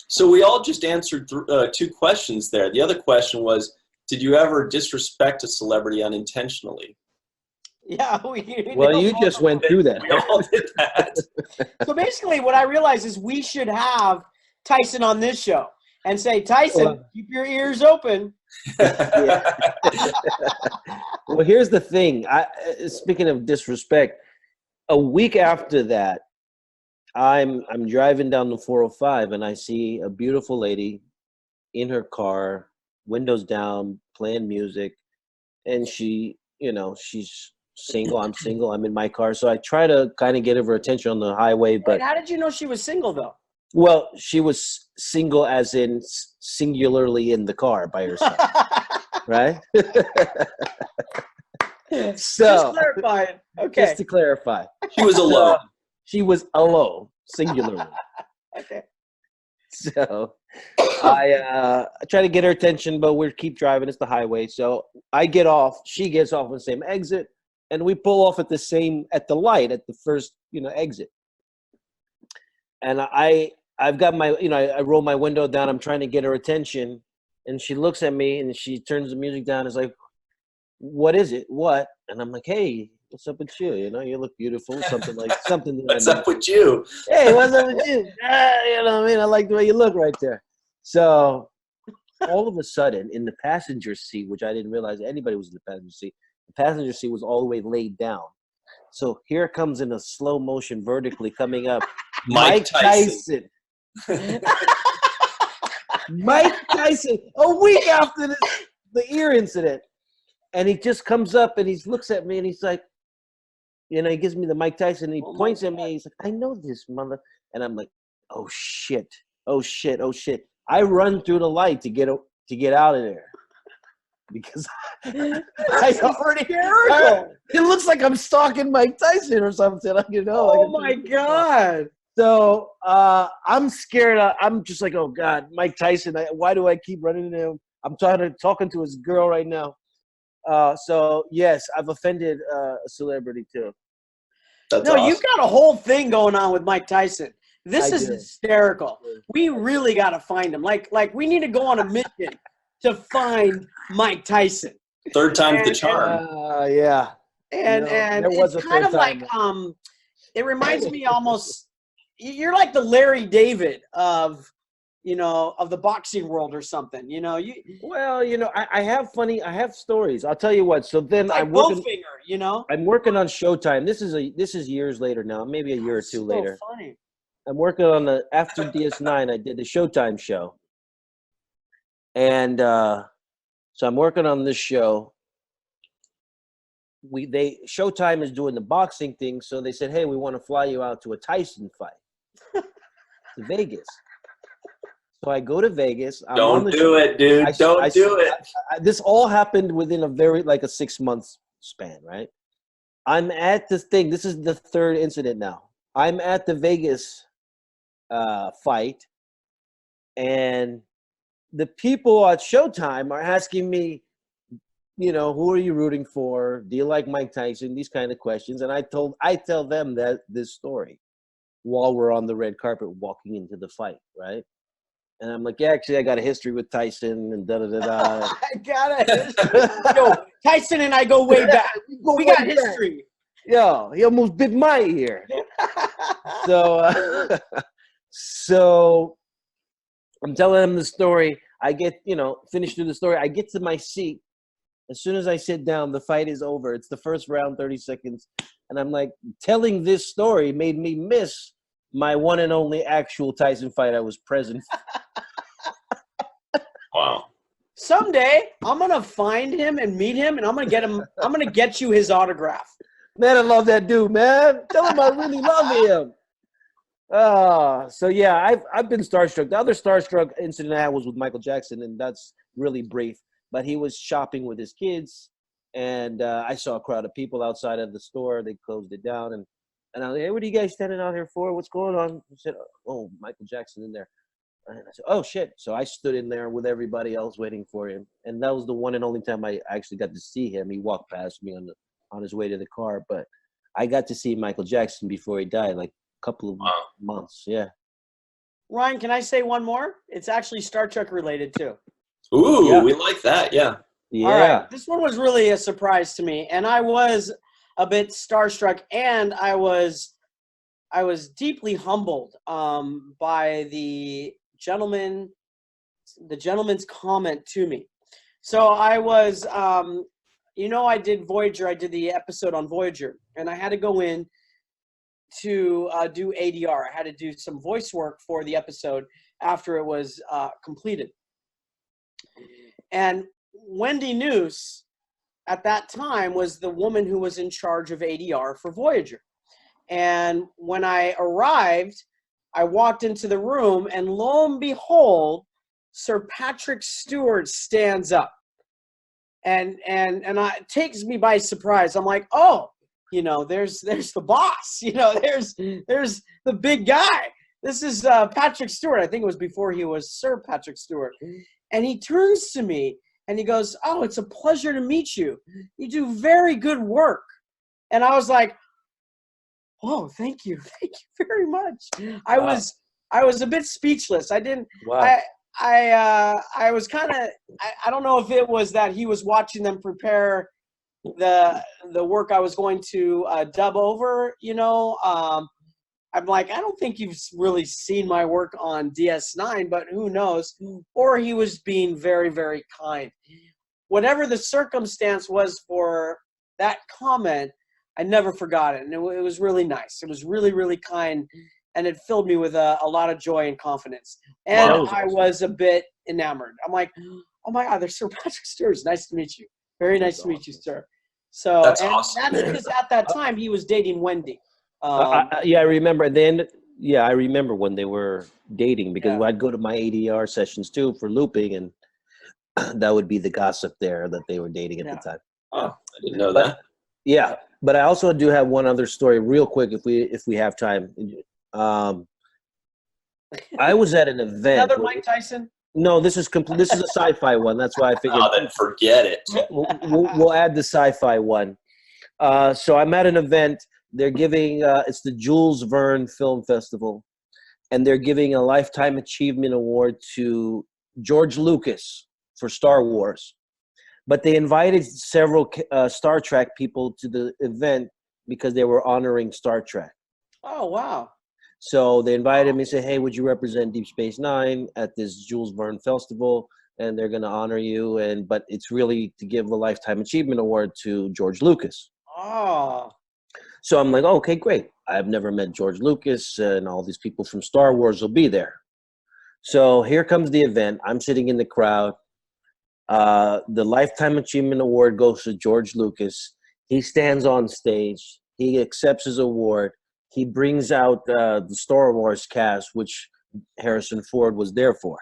Speaker 2: So we all just answered 2 questions there. The other question was, did you ever disrespect a celebrity unintentionally?
Speaker 4: Yeah.
Speaker 3: Well, you just went through that.
Speaker 2: We all did that.
Speaker 4: So basically, what I realized is we should have Tyson on this show and say, Tyson, keep your ears open.
Speaker 3: Yeah. Well, here's the thing. Speaking of disrespect, a week after that, I'm driving down the 405 and I see a beautiful lady in her car, windows down, playing music, and she, she's single. I'm single. I'm in my car, so I try to kind of get her attention on the highway. But
Speaker 4: Wait, how did you know she was single though?
Speaker 3: Well, she was single, as in singularly in the car by herself, right? So,
Speaker 4: just clarifying. Okay.
Speaker 3: Just to clarify,
Speaker 2: She was alone.
Speaker 3: She was alone, singularly.
Speaker 4: Okay.
Speaker 3: So I try to get her attention, but we keep driving. It's the highway. So I get off. She gets off on the same exit, and we pull off at the light at the first, exit. And I've got my, I roll my window down. I'm trying to get her attention, and she looks at me and she turns the music down. Is like, "What is it? What?" And I'm like, "Hey, what's up with you? You look beautiful." Something.
Speaker 2: What's up with you?
Speaker 3: Hey, what's up with you? You know what I mean? I like the way you look right there. So all of a sudden, in the passenger seat, which I didn't realize anybody was in the passenger seat was all the way laid down. So here comes in a slow motion, vertically coming up,
Speaker 2: Mike Tyson.
Speaker 3: Mike Tyson, a week after the ear incident. And he just comes up and he looks at me and he's like, he gives me the Mike Tyson and he points at me. He's like, "I know this mother." And I'm like, "Oh shit. Oh shit. Oh shit." I run through the light to get out of there. Because it looks like I'm stalking Mike Tyson or something.
Speaker 4: Oh my God.
Speaker 3: So I'm scared. I'm just like, "Oh God, Mike Tyson. Why do I keep running into him?" I'm talking to his girl right now. So yes, I've offended a celebrity too.
Speaker 2: That's
Speaker 4: no,
Speaker 2: awesome.
Speaker 4: You've got a whole thing going on with Mike Tyson. This is hysterical. We really got to find him. Like we need to go on a mission to find Mike Tyson.
Speaker 2: Third time's the charm.
Speaker 3: Yeah.
Speaker 4: And it's kind of like it reminds me almost. You're like the Larry David of the boxing world or something.
Speaker 3: I have stories. I'll tell you what. So then
Speaker 4: like
Speaker 3: I'm working.
Speaker 4: Bowfinger,
Speaker 3: I'm working on Showtime. This is years later now, maybe a year or two later.
Speaker 4: Funny.
Speaker 3: I'm working on after DS9. I did the Showtime show, and so I'm working on this show. Showtime is doing the boxing thing, so they said, "Hey, we want to fly you out to a Tyson fight to Vegas." So I go to Vegas.
Speaker 2: Don't do it, dude. Don't do it.
Speaker 3: This all happened within a 6 months span, right? I'm at this thing. This is the third incident now. I'm at the Vegas fight, and the people at Showtime are asking me, who are you rooting for? Do you like Mike Tyson? These kind of questions. And I tell them this story while we're on the red carpet walking into the fight, right? And I'm like, "Yeah, actually, I got a history with Tyson and da-da-da-da."
Speaker 4: I got it. Yo, Tyson and I go way back. We got history.
Speaker 3: Yo, he almost bit my ear. So I'm telling him the story. I get, finished through the story. I get to my seat. As soon as I sit down, the fight is over. It's the first round, 30 seconds. And I'm like, telling this story made me miss my one and only actual Tyson fight I was present for.
Speaker 2: Wow.
Speaker 4: Someday, I'm going to find him and meet him, and I'm going to get you his autograph.
Speaker 3: Man, I love that dude, man. Tell him I really love him. So yeah, I've been starstruck. The other starstruck incident I had was with Michael Jackson, and that's really brief. But he was shopping with his kids, and I saw a crowd of people outside of the store. They closed it down, and I was like, "Hey, what are you guys standing out here for? What's going on?" He said, "Oh, Michael Jackson in there." And I said, "Oh shit!" So I stood in there with everybody else waiting for him, and that was the one and only time I actually got to see him. He walked past me on his way to the car, but I got to see Michael Jackson before he died, like couple of
Speaker 2: Wow.
Speaker 3: months. Yeah.
Speaker 4: Ryan, can I say one more? It's actually Star Trek related too.
Speaker 2: Ooh,
Speaker 3: Yeah.
Speaker 2: we like that. Yeah.
Speaker 3: Yeah.
Speaker 4: All right. This one was really a surprise to me, and I was a bit starstruck, and I was deeply humbled by the gentleman's comment to me. So I was, I did Voyager. I did the episode on Voyager, and I had to go in to do ADR. I had to do some voice work for the episode after it was completed. And Wendy Noose, at that time, was the woman who was in charge of ADR for Voyager. And when I arrived, I walked into the room, and lo and behold, Sir Patrick Stewart stands up. And it takes me by surprise. I'm like, oh, there's the boss. There's the big guy. This is Patrick Stewart. I think it was before he was Sir Patrick Stewart. And he turns to me and he goes, oh, it's a pleasure to meet you. You do very good work. And I was like, oh, thank you. Thank you very much. I was a bit speechless. I didn't,
Speaker 3: Wow.
Speaker 4: I was kind of, I don't know if it was that he was watching them prepare the work I was going to dub over, I'm like, I don't think you've really seen my work on DS9, but who knows? Or he was being very, very kind. Whatever the circumstance was for that comment, I never forgot it. And it was really nice. It was really, really kind. And it filled me with a lot of joy and confidence. And
Speaker 3: Wow.
Speaker 4: I was a bit enamored. I'm like, oh my God, there's Sir Patrick Stewart. Nice to meet you. Very nice to meet you, sir. So
Speaker 2: That's
Speaker 4: and
Speaker 2: awesome.
Speaker 4: that's because at that time he was dating Wendy.
Speaker 3: I remember. Then, I remember when they were dating because
Speaker 4: Yeah.
Speaker 3: I'd go to my ADR sessions too for looping, and that would be the gossip there that they were dating at the time.
Speaker 2: Oh, I didn't know that.
Speaker 3: Yeah, but I also do have one other story, real quick, if we have time. I was at an event.
Speaker 4: Another Mike Tyson.
Speaker 3: No, this is complete. This is a sci-fi one. That's why I figured
Speaker 2: Oh, then forget it.
Speaker 3: we'll add the sci-fi one. So I'm at an event. They're giving it's the Jules Verne Film Festival, and they're giving a Lifetime Achievement Award to George Lucas for Star Wars. But they invited several Star Trek people to the event because they were honoring Star Trek.
Speaker 4: Oh wow.
Speaker 3: So they invited me and said, hey, would you represent Deep Space Nine at this Jules Verne Festival? And they're going to honor you. But it's really to give a Lifetime Achievement Award to George Lucas.
Speaker 4: Oh.
Speaker 3: So I'm like, oh, okay, great. I've never met George Lucas, and all these people from Star Wars will be there. So here comes the event. I'm sitting in the crowd. The Lifetime Achievement Award goes to George Lucas. He stands on stage. He accepts his award. He brings out the Star Wars cast, which Harrison Ford was there for.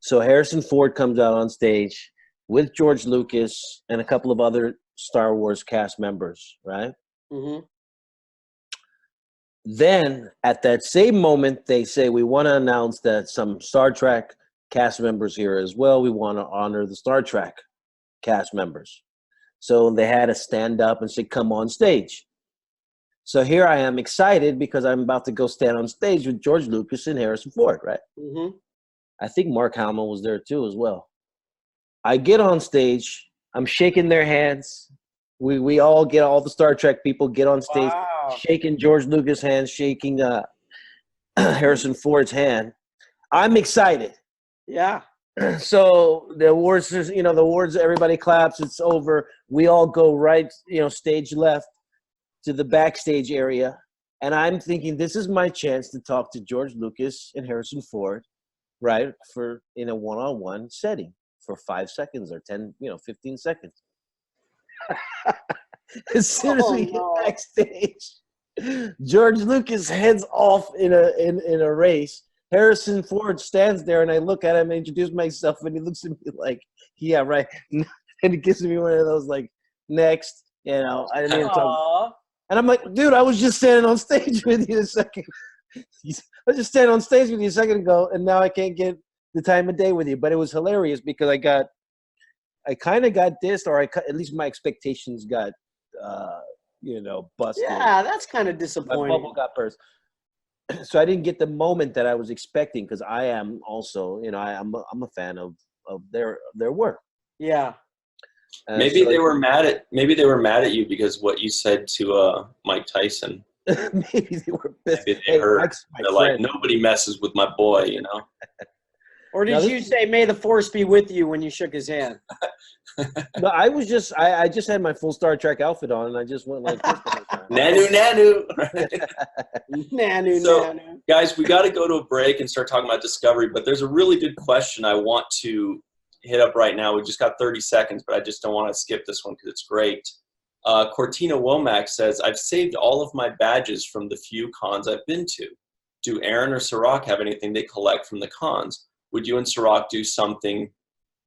Speaker 3: So Harrison Ford comes out on stage with George Lucas and a couple of other Star Wars cast members, right?
Speaker 4: Mm-hmm.
Speaker 3: Then at that same moment, they say, we want to announce that some Star Trek cast members here as well. We want to honor the Star Trek cast members. So they had to stand up and say, come on stage. So here I am excited because I'm about to go stand on stage with George Lucas and Harrison Ford, right?
Speaker 4: Mm-hmm.
Speaker 3: I think Mark Hamill was there too as well. I get on stage. I'm shaking their hands. We all get, all the Star Trek people get on stage,
Speaker 4: Wow.
Speaker 3: shaking George Lucas' hand, shaking Harrison Ford's hand. I'm excited.
Speaker 4: Yeah.
Speaker 3: So the awards, everybody claps. It's over. We all go right, stage left to the backstage area. And I'm thinking, this is my chance to talk to George Lucas and Harrison Ford, right? In a one-on-one setting for 5 seconds or 10, 15 seconds. As soon as we get backstage, George Lucas heads off in a race. Harrison Ford stands there, and I look at him and introduce myself, and he looks at me like, yeah, right. And he gives me one of those, like, next, I didn't even talk. And I'm like, dude, I was just standing on stage with you a second. I was just standing on stage with you a second ago, and now I can't get the time of day with you. But it was hilarious because I kind of got dissed, or at least my expectations got, busted.
Speaker 4: Yeah, that's kind of
Speaker 3: My
Speaker 4: disappointing.
Speaker 3: bubble got burst. so I didn't get the moment that I was expecting because I am also, I'm a fan of their work.
Speaker 4: Yeah.
Speaker 2: Maybe they were mad at you because what you said to Mike Tyson.
Speaker 3: Maybe they were pissed.
Speaker 2: Maybe they heard. They're like,
Speaker 3: friend.
Speaker 2: nobody messes with my boy,
Speaker 4: Or did you say, "May the force be with you" when you shook his hand?
Speaker 3: No, I was just I just had my full Star Trek outfit on, and I just went like this the whole time.
Speaker 2: Nanu.
Speaker 4: Nanu.
Speaker 2: Guys, we got to go to a break and start talking about Discovery, but there's a really good question I want to hit up right now. We just got 30 seconds, but I just don't want to skip this one because it's great. Cortina Womack says, I've saved all of my badges from the few cons I've been to. Do Aron or Cirroc have anything they collect from the cons? Would you and Cirroc do something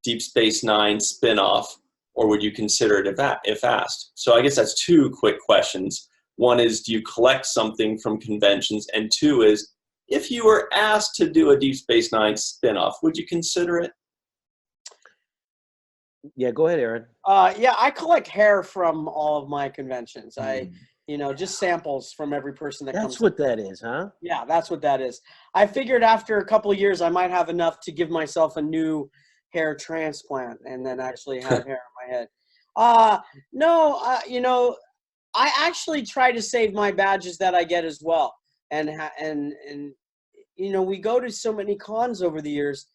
Speaker 2: Deep Space Nine spin-off, or would you consider it if asked? So I guess that's two quick questions. One is, do you collect something from conventions? And two is, if you were asked to do a Deep Space Nine spin-off, would you consider it?
Speaker 3: Yeah, go ahead, Aron.
Speaker 4: Yeah, I collect hair from all of my conventions. Just samples from every person that comes.
Speaker 3: That's what that is, huh?
Speaker 4: Yeah, that's what that is. I figured after a couple of years, I might have enough to give myself a new hair transplant and then actually have hair on my head. I actually try to save my badges that I get as well. And we go to so many cons over the years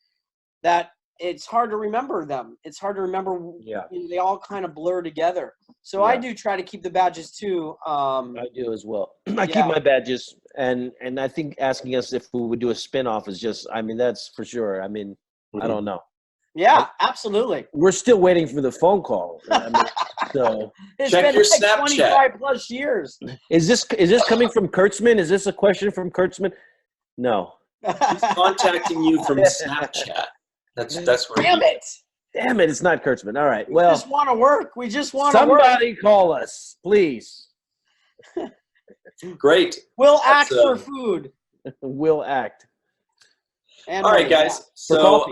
Speaker 4: that it's hard to remember them. It's hard to remember.
Speaker 3: Yeah.
Speaker 4: They all kind of blur together. So
Speaker 3: yeah.
Speaker 4: I do try to keep the badges too.
Speaker 3: I do as well. I keep my badges, and I think asking us if we would do a spin-off is just, that's for sure. I don't know.
Speaker 4: Yeah, absolutely.
Speaker 3: We're still waiting for the phone call. So
Speaker 4: it's
Speaker 2: check
Speaker 4: been
Speaker 2: your
Speaker 4: like
Speaker 2: Snapchat.
Speaker 4: 25 plus years.
Speaker 3: Is this coming from Kurtzman? Is this a question from Kurtzman? No.
Speaker 2: He's contacting you from Snapchat. That's where.
Speaker 3: Damn it! It's not Kurtzman. All right. Well,
Speaker 4: we just want to work. We just want to work.
Speaker 3: Somebody call us, please.
Speaker 2: Great.
Speaker 4: We'll act for food.
Speaker 3: We'll act.
Speaker 2: And all right, guys. So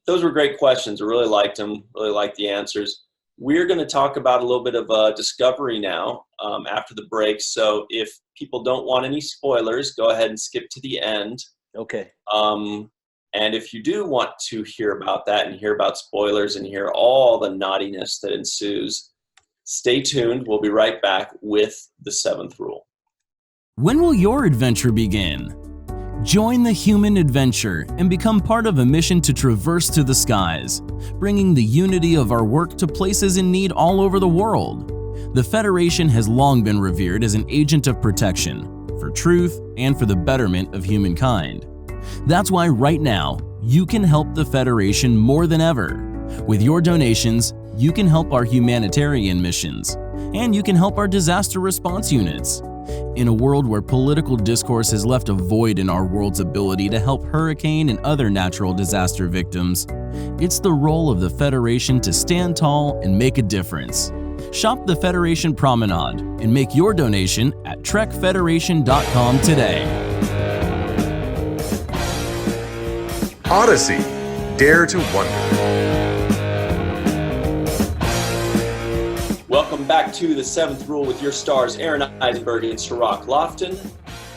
Speaker 2: those were great questions. I really liked them. Really liked the answers. We're going to talk about a little bit of Discovery now after the break. So if people don't want any spoilers, go ahead and skip to the end.
Speaker 3: Okay.
Speaker 2: And if you do want to hear about that and hear about spoilers and hear all the naughtiness that ensues, stay tuned. We'll be right back with the 7th rule.
Speaker 7: When will your adventure begin? Join the human adventure and become part of a mission to traverse to the skies, bringing the unity of our work to places in need all over the world. The Federation has long been revered as an agent of protection, for truth, and for the betterment of humankind. That's why right now, you can help the Federation more than ever. With your donations, you can help our humanitarian missions, and you can help our disaster response units. In a world where political discourse has left a void in our world's ability to help hurricane and other natural disaster victims, it's the role of the Federation to stand tall and make a difference. Shop the Federation Promenade and make your donation at trekfederation.com today.
Speaker 1: Odyssey. Dare to wonder.
Speaker 2: Welcome back to the 7th rule with your stars, Aron Eisenberg and Cirroc Lofton.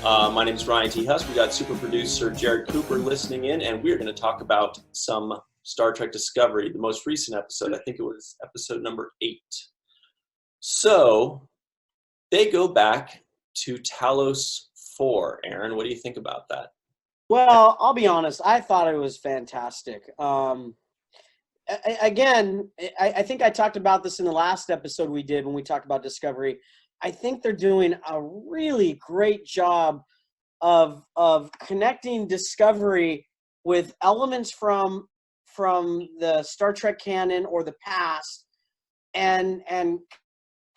Speaker 2: My name is Ryan T. Husk. We got super producer Jarrod Cooper listening in, and we're going to talk about some Star Trek Discovery, the most recent episode. I think it was episode number 8. So they go back to Talos 4. Aron, what do you think about that?
Speaker 4: Well, I'll be honest. I thought it was fantastic. Again, I think I talked about this in the last episode we did when we talked about Discovery. I think they're doing a really great job of connecting Discovery with elements from the Star Trek canon or the past, and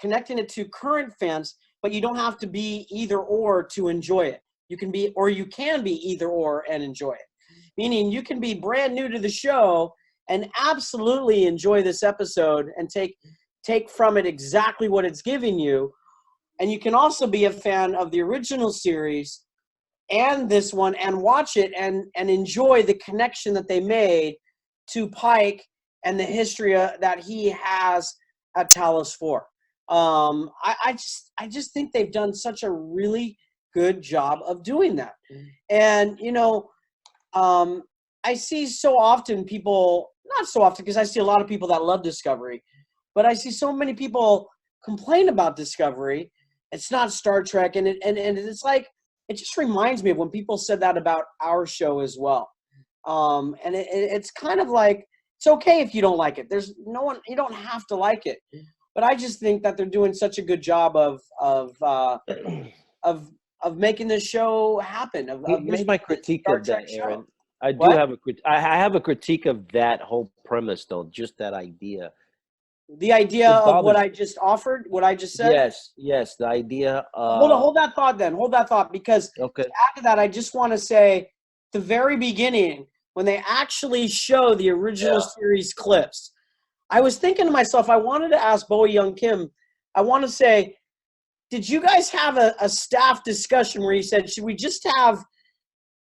Speaker 4: connecting it to current fans. But you don't have to be either or to enjoy it. You can be either or and enjoy it. Meaning you can be brand new to the show and absolutely enjoy this episode and take from it exactly what it's giving you. And you can also be a fan of the original series and this one and watch it and enjoy the connection that they made to Pike and the history that he has at Talos 4. I just think they've done such a really good job of doing that. And, you know, I see so often people, not so often because I see a lot of people that love Discovery, but I see so many people complain about Discovery. It's not Star Trek. And it's like, it just reminds me of when people said that about our show as well. And it's kind of like, it's okay if you don't like it. There's no one, you don't have to like it. But I just think that they're doing such a good job of making this show happen.
Speaker 3: Here's my critique of that, Aaron. I have a critique of that whole premise, though. Just that idea.
Speaker 4: The idea of what I just offered, what I just said.
Speaker 3: Yes. The idea.
Speaker 4: Hold that thought. Then hold that thought, because to add to that, I just want to say, the very beginning when they actually show the original series clips, I was thinking to myself, I wanted to ask Bowie Young Kim. I want to say, did you guys have a staff discussion where you said, should we just have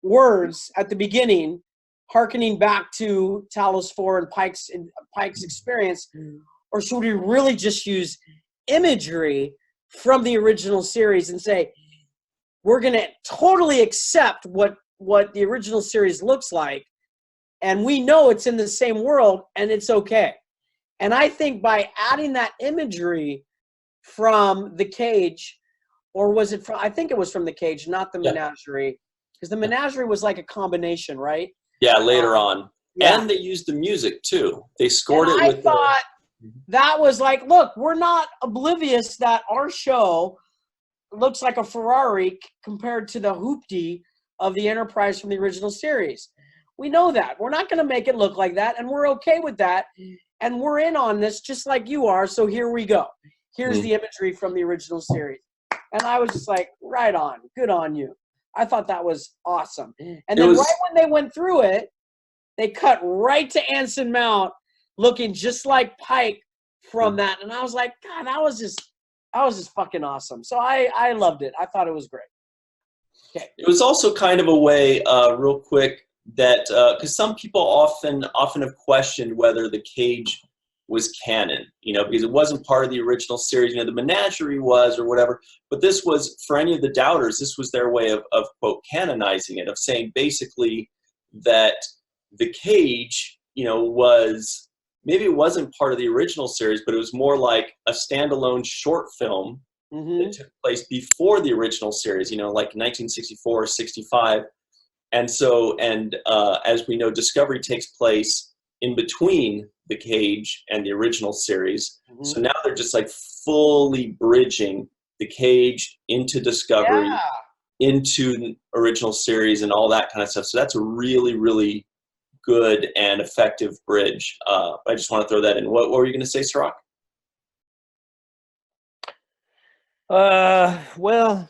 Speaker 4: words at the beginning, hearkening back to Talos 4 and Pike's experience, or should we really just use imagery from the original series and say, we're going to totally accept what the original series looks like, and we know it's in the same world, and it's okay. And I think by adding that imagery from the cage, or was it from, I think it was from the cage, not the menagerie, because the menagerie was like a combination, right?
Speaker 2: Yeah, later on.
Speaker 4: Yeah.
Speaker 2: And they used the music too. They scored it
Speaker 4: I
Speaker 2: with
Speaker 4: thought that was like, look, we're not oblivious that our show looks like a Ferrari compared to the hoopty of the Enterprise from the original series. We know that. We're not going to make it look like that, and we're okay with that. And we're in on this just like you are, so here we go. Here's the imagery from the original series. And I was just like, right on. Good on you. I thought that was awesome. And then right when they went through it, they cut right to Anson Mount looking just like Pike from that. And I was like, God, that was just fucking awesome. So I loved it. I thought it was great. Okay.
Speaker 2: It was also kind of a way, real quick, that because some people often have questioned whether the cage was canon, you know, because it wasn't part of the original series. You know, the menagerie was or whatever, but this was, for any of the doubters, this was their way of quote canonizing it, of saying basically that the cage, you know, was, maybe it wasn't part of the original series, but it was more like a standalone short film that took place before the original series, you know, like 1964 or 65. And so, as we know, Discovery takes place in between the cage and the original series. So now they're just like fully bridging the cage into Discovery, into the original series and all that kind of stuff. So that's a really, really good and effective bridge. I just want to throw that in. What were you going to say, Cirroc?
Speaker 3: Well,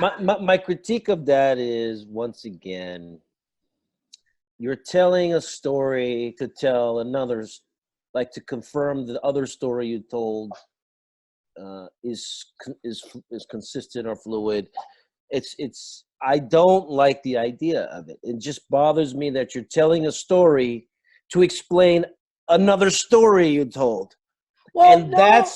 Speaker 3: my critique of that is, once again, you're telling a story to tell another, like to confirm the other story you told is consistent or fluid. I don't like the idea of it. It just bothers me that you're telling a story to explain another story you told. Well, and the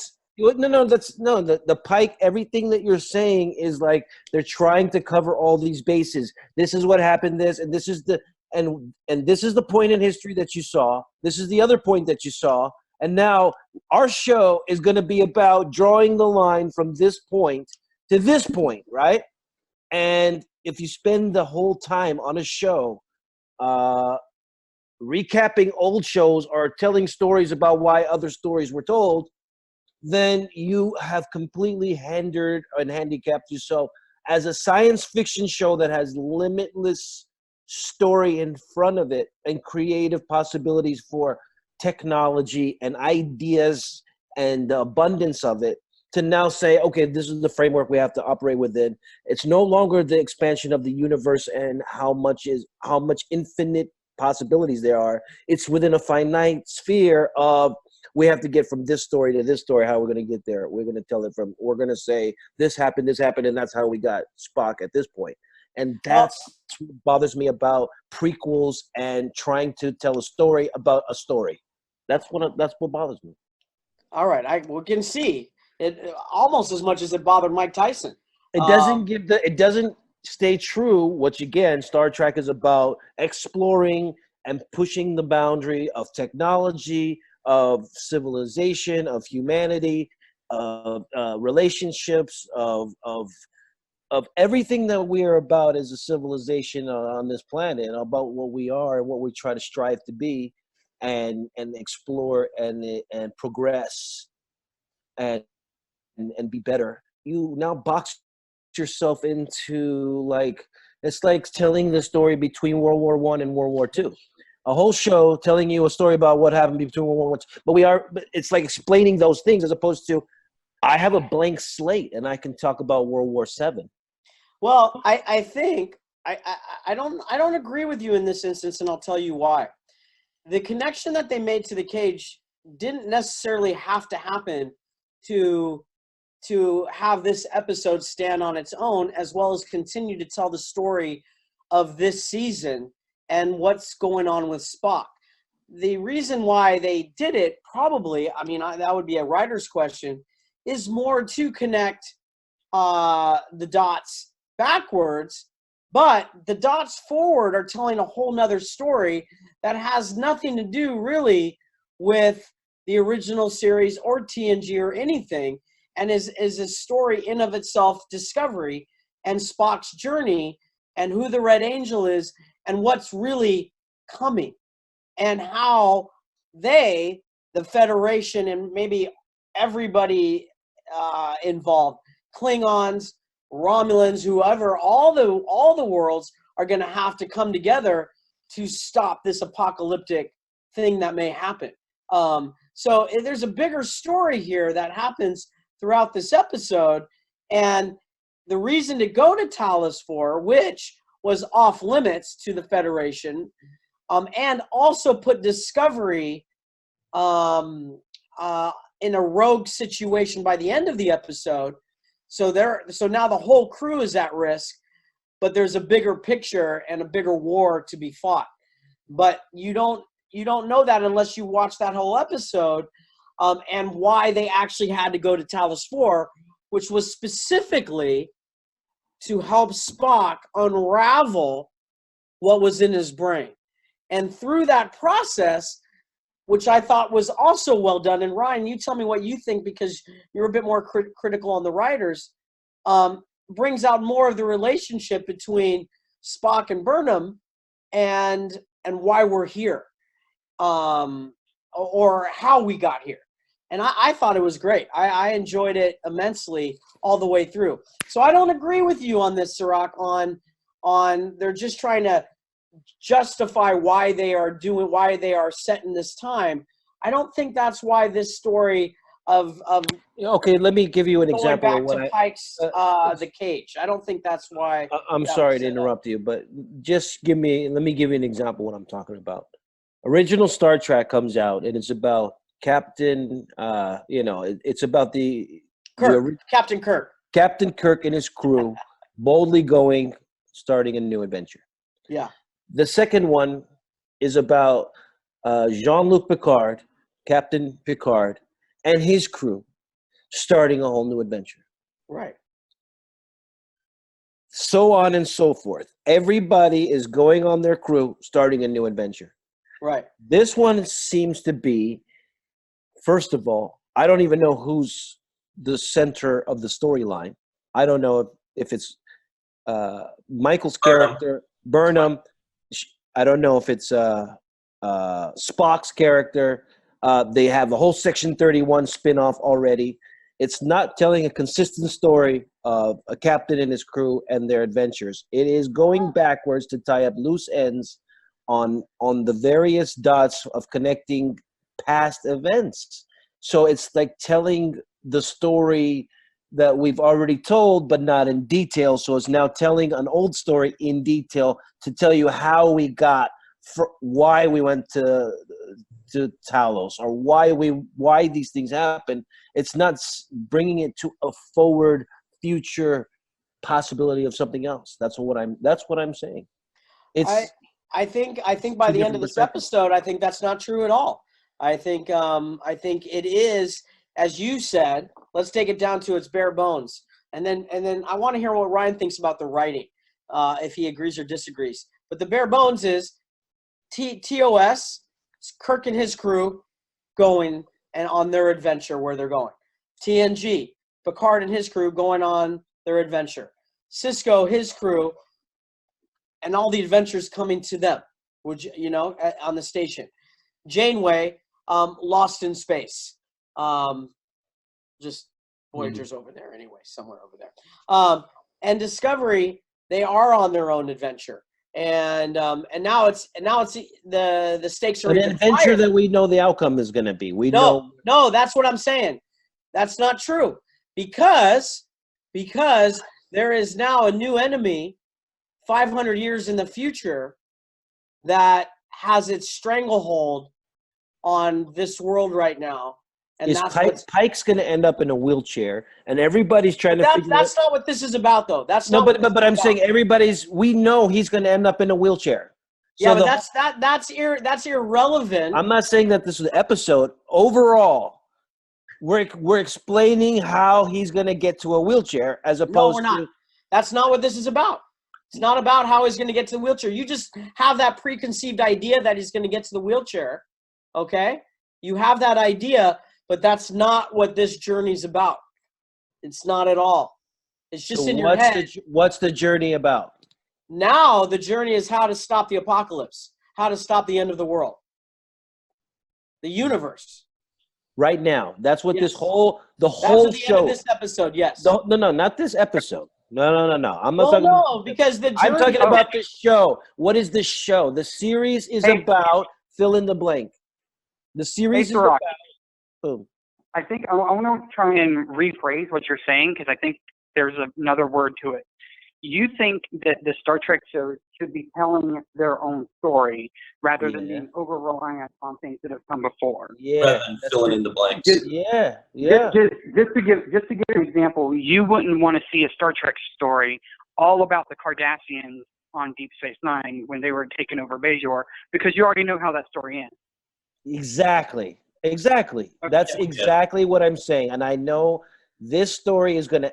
Speaker 3: Pike, everything that you're saying is like they're trying to cover all these bases. This is what happened, and this is the this is the point in history that you saw. This is the other point that you saw. And now our show is going to be about drawing the line from this point to this point, right? And if you spend the whole time on a show recapping old shows or telling stories about why other stories were told, then you have completely hindered and handicapped yourself. As a science fiction show that has limitless story in front of it and creative possibilities for technology and ideas and the abundance of it, to now say, okay, this is the framework we have to operate within. It's no longer the expansion of the universe and how much infinite possibilities there are. It's within a finite sphere of, we have to get from this story to this story. How we're going to get there? We're going to tell it from, we're going to say this happened, and that's how we got Spock at this point. And that's what bothers me about prequels and trying to tell a story about a story. That's what bothers me.
Speaker 4: All right, we can see It almost as much as it bothered Mike Tyson.
Speaker 3: It doesn't stay true, which again, Star Trek is about exploring and pushing the boundary of technology, of civilization, of humanity, of relationships, of everything that we are about as a civilization on this planet, about what we are and what we try to strive to be, and explore and progress and be better. You now box yourself into, like, it's like telling the story between World War I and World War II. A whole show telling you a story about what happened between World War I. But it's like explaining those things as opposed to, I have a blank slate and I can talk about World War VII.
Speaker 4: Well, I think I don't agree with you in this instance, and I'll tell you why. The connection that they made to the cage didn't necessarily have to happen to have this episode stand on its own, as well as continue to tell the story of this season and what's going on with Spock. The reason why they did it, probably, I mean, that would be a writer's question, is more to connect the dots backwards, but the dots forward are telling a whole nother story that has nothing to do really with the original series or TNG or anything, and is a story in of itself, discovery and Spock's journey and who the Red Angel is and what's really coming, and how they, the Federation, and maybe everybody involved, Klingons, Romulans, whoever, all the worlds are going to have to come together to stop this apocalyptic thing that may happen. So there's a bigger story here that happens throughout this episode, and the reason to go to Talos for, which was off limits to the Federation, and also put Discovery in a rogue situation by the end of the episode. So now the whole crew is at risk, but there's a bigger picture and a bigger war to be fought. But you don't know that unless you watch that whole episode, and why they actually had to go to Talos 4, which was specifically to help Spock unravel what was in his brain. And through that process, which I thought was also well done, and Ryan, you tell me what you think, because you're a bit more critical on the writers, brings out more of the relationship between Spock and Burnham and why we're here, or how we got here. And I thought it was great. I enjoyed it immensely all the way through. So I don't agree with you on this, Cirroc, on they're just trying to justify why they are set in this time. I don't think that's why this story of
Speaker 3: okay, let me give you an example
Speaker 4: back
Speaker 3: of what
Speaker 4: to Pike's the cage. I don't think that's why.
Speaker 3: I'm sorry to interrupt you, but let me give you an example of what I'm talking about. Original Star Trek comes out, and it's about Captain, it's about
Speaker 4: Captain Kirk.
Speaker 3: Captain Kirk and his crew boldly starting a new adventure.
Speaker 4: Yeah.
Speaker 3: The second one is about Jean-Luc Picard, Captain Picard, and his crew starting a whole new adventure.
Speaker 4: Right.
Speaker 3: So on and so forth. Everybody is going on their crew, starting a new adventure.
Speaker 4: Right.
Speaker 3: This one seems to be, first of all, I don't even know who's the center of the storyline. I don't know if it's Michael's character, Burnham. I don't know if it's Spock's character. They have a whole Section 31 spin-off already. It's not telling a consistent story of a captain and his crew and their adventures. It is going backwards to tie up loose ends on the various dots of connecting past events. So it's like telling the story that we've already told, but not in detail. So it's now telling an old story in detail to tell you how we got, why we went to Talos, or why these things happen. It's not bringing it to a forward future possibility of something else. That's what I'm saying.
Speaker 4: I think by the end of this episode, I think that's not true at all. I think it is as you said, let's take it down to its bare bones. And then I want to hear what Ryan thinks about the writing, if he agrees or disagrees. But the bare bones is TOS, Kirk and his crew going and on their adventure where they're going. TNG, Picard and his crew going on their adventure. Sisko, his crew, and all the adventures coming to them, on the station. Janeway, lost in space. Just Voyager's over there anyway, somewhere over there. And Discovery, they are on their own adventure. And now it's the stakes are
Speaker 3: an
Speaker 4: even
Speaker 3: adventure
Speaker 4: higher.
Speaker 3: that we know the outcome is going to be. We know.
Speaker 4: No, that's what I'm saying. That's not true because there is now a new enemy 500 years in the future that has its stranglehold on this world right now. And
Speaker 3: Pike's going to end up in a wheelchair, and everybody's trying to figure
Speaker 4: That's not what this is about, though. That's
Speaker 3: no,
Speaker 4: not.
Speaker 3: but I'm saying we know he's going to end up in a wheelchair.
Speaker 4: So yeah, but that's irrelevant.
Speaker 3: I'm not saying that this is the episode. Overall, we're explaining how he's going to get to a wheelchair as opposed
Speaker 4: No, we're not. That's not what this is about. It's not about how he's going to get to the wheelchair. You just have that preconceived idea that he's going to get to the wheelchair. Okay? You have that idea. But that's not what this journey's about. It's not at all. It's just in your head.
Speaker 3: What's the journey about?
Speaker 4: Now the journey is how to stop the apocalypse, how to stop the end of the world, the universe.
Speaker 3: Right now, that's what
Speaker 4: Yes.
Speaker 3: the whole
Speaker 4: That's
Speaker 3: show.
Speaker 4: at the end of this episode. Yes.
Speaker 3: No, not this episode. No. I'm not
Speaker 4: Well,
Speaker 3: talking.
Speaker 4: no, because the journey.
Speaker 3: I'm talking about the show. What is the show? The series is about fill in the blank. The series is about. Boom.
Speaker 6: I think I want to try and rephrase what you're saying because I think there's another word to it. You think that the Star Trek show should be telling their own story rather than being over reliant on things that have come before.
Speaker 3: Yeah,
Speaker 2: rather than filling in the blanks.
Speaker 3: Yeah.
Speaker 6: Just to give an example, you wouldn't want to see a Star Trek story all about the Cardassians on Deep Space Nine when they were taking over Bajor because you already know how that story ends.
Speaker 3: Exactly.
Speaker 6: Okay.
Speaker 3: That's exactly what I'm saying. And I know this story is gonna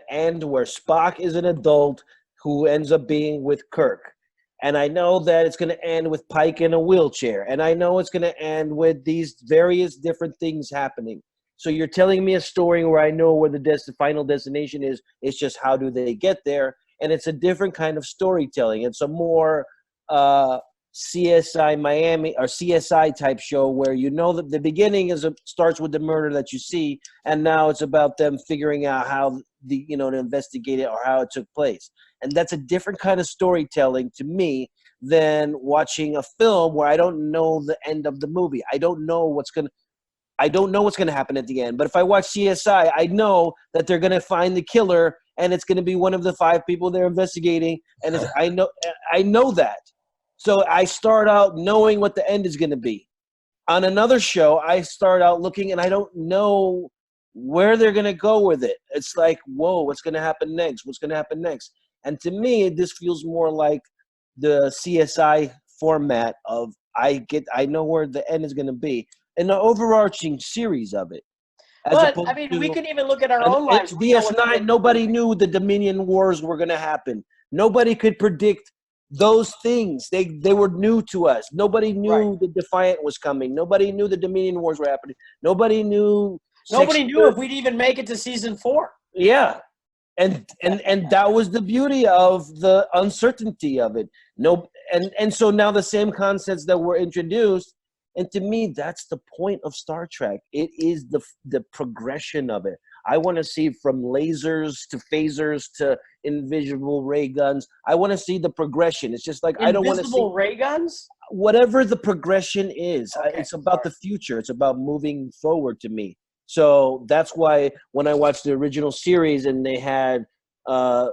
Speaker 3: end where Spock is an adult who ends up being with Kirk. And I know that it's gonna end with Pike in a wheelchair. And I know it's gonna end with these various different things happening. So you're telling me a story where I know where the final destination is. It's just how do they get there? And it's a different kind of storytelling. It's a more CSI Miami or CSI type show where you know that the beginning starts with the murder that you see, and now it's about them figuring out how to investigate it or how it took place. And that's a different kind of storytelling to me than watching a film where I don't know the end of the movie. I don't know what's gonna happen at the end. But if I watch CSI, I know that they're gonna find the killer, and it's gonna be one of the 5 people they're investigating, and I know that. So I start out knowing what the end is going to be. On another show, I start out looking and I don't know where they're going to go with it. It's like, whoa, what's going to happen next? What's going to happen next? And to me, this feels more like the CSI format of I know where the end is going to be. And the overarching series of it.
Speaker 4: But, I mean, we could even look at our own lives.
Speaker 3: DS9, nobody knew the Dominion Wars were going to happen. Nobody could predict those things. They were new to us. Nobody knew the Defiant was coming. Nobody knew the Dominion Wars were happening. Nobody knew
Speaker 4: if we'd even make it to season 4.
Speaker 3: Yeah. And that was the beauty of the uncertainty of it. And so now the same concepts that were introduced, and to me that's the point of Star Trek. It is the progression of it. I want to see from lasers to phasers to invisible ray guns. I want to see the progression. It's just like I don't want to see
Speaker 4: invisible ray guns.
Speaker 3: Whatever the progression is, it's about the future. It's about moving forward to me. So that's why when I watched the original series and they had, very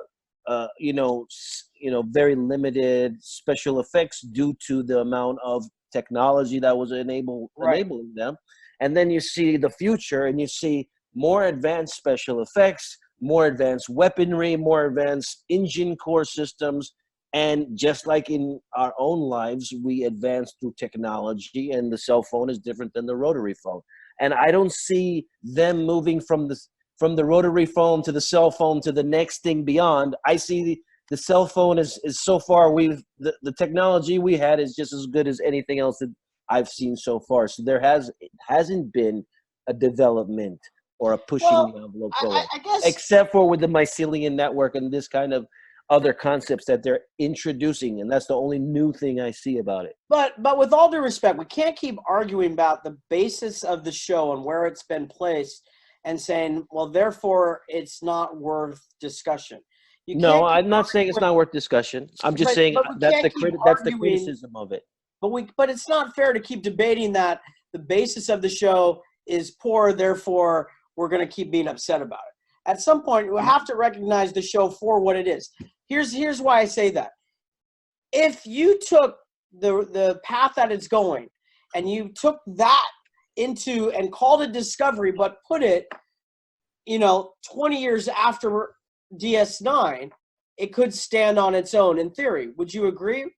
Speaker 3: limited special effects due to the amount of technology that was enabling them, and then you see the future and you see more advanced special effects, more advanced weaponry, more advanced engine core systems. And just like in our own lives, we advance through technology, and the cell phone is different than the rotary phone. and I don't see them moving from the rotary phone to the cell phone to the next thing beyond. I see the cell phone is so far the technology we had is just as good as anything else that I've seen so far. So it hasn't been a development or a pushing the envelope forward,
Speaker 4: I guess,
Speaker 3: except for with the mycelium network and this kind of other concepts that they're introducing, and that's the only new thing I see about it.
Speaker 4: But with all due respect, we can't keep arguing about the basis of the show and where it's been placed and saying, well, therefore it's not worth discussion.
Speaker 3: I'm not saying it's not worth discussion. I'm just saying that's the criticism of it.
Speaker 4: But it's not fair to keep debating that the basis of the show is poor, therefore we're going to keep being upset about it. At some point, we have to recognize the show for what it is. Here's why I say that. If you took the path that it's going and you took that into and called it Discovery, but put it, 20 years after DS9, it could stand on its own in theory. Would you agree?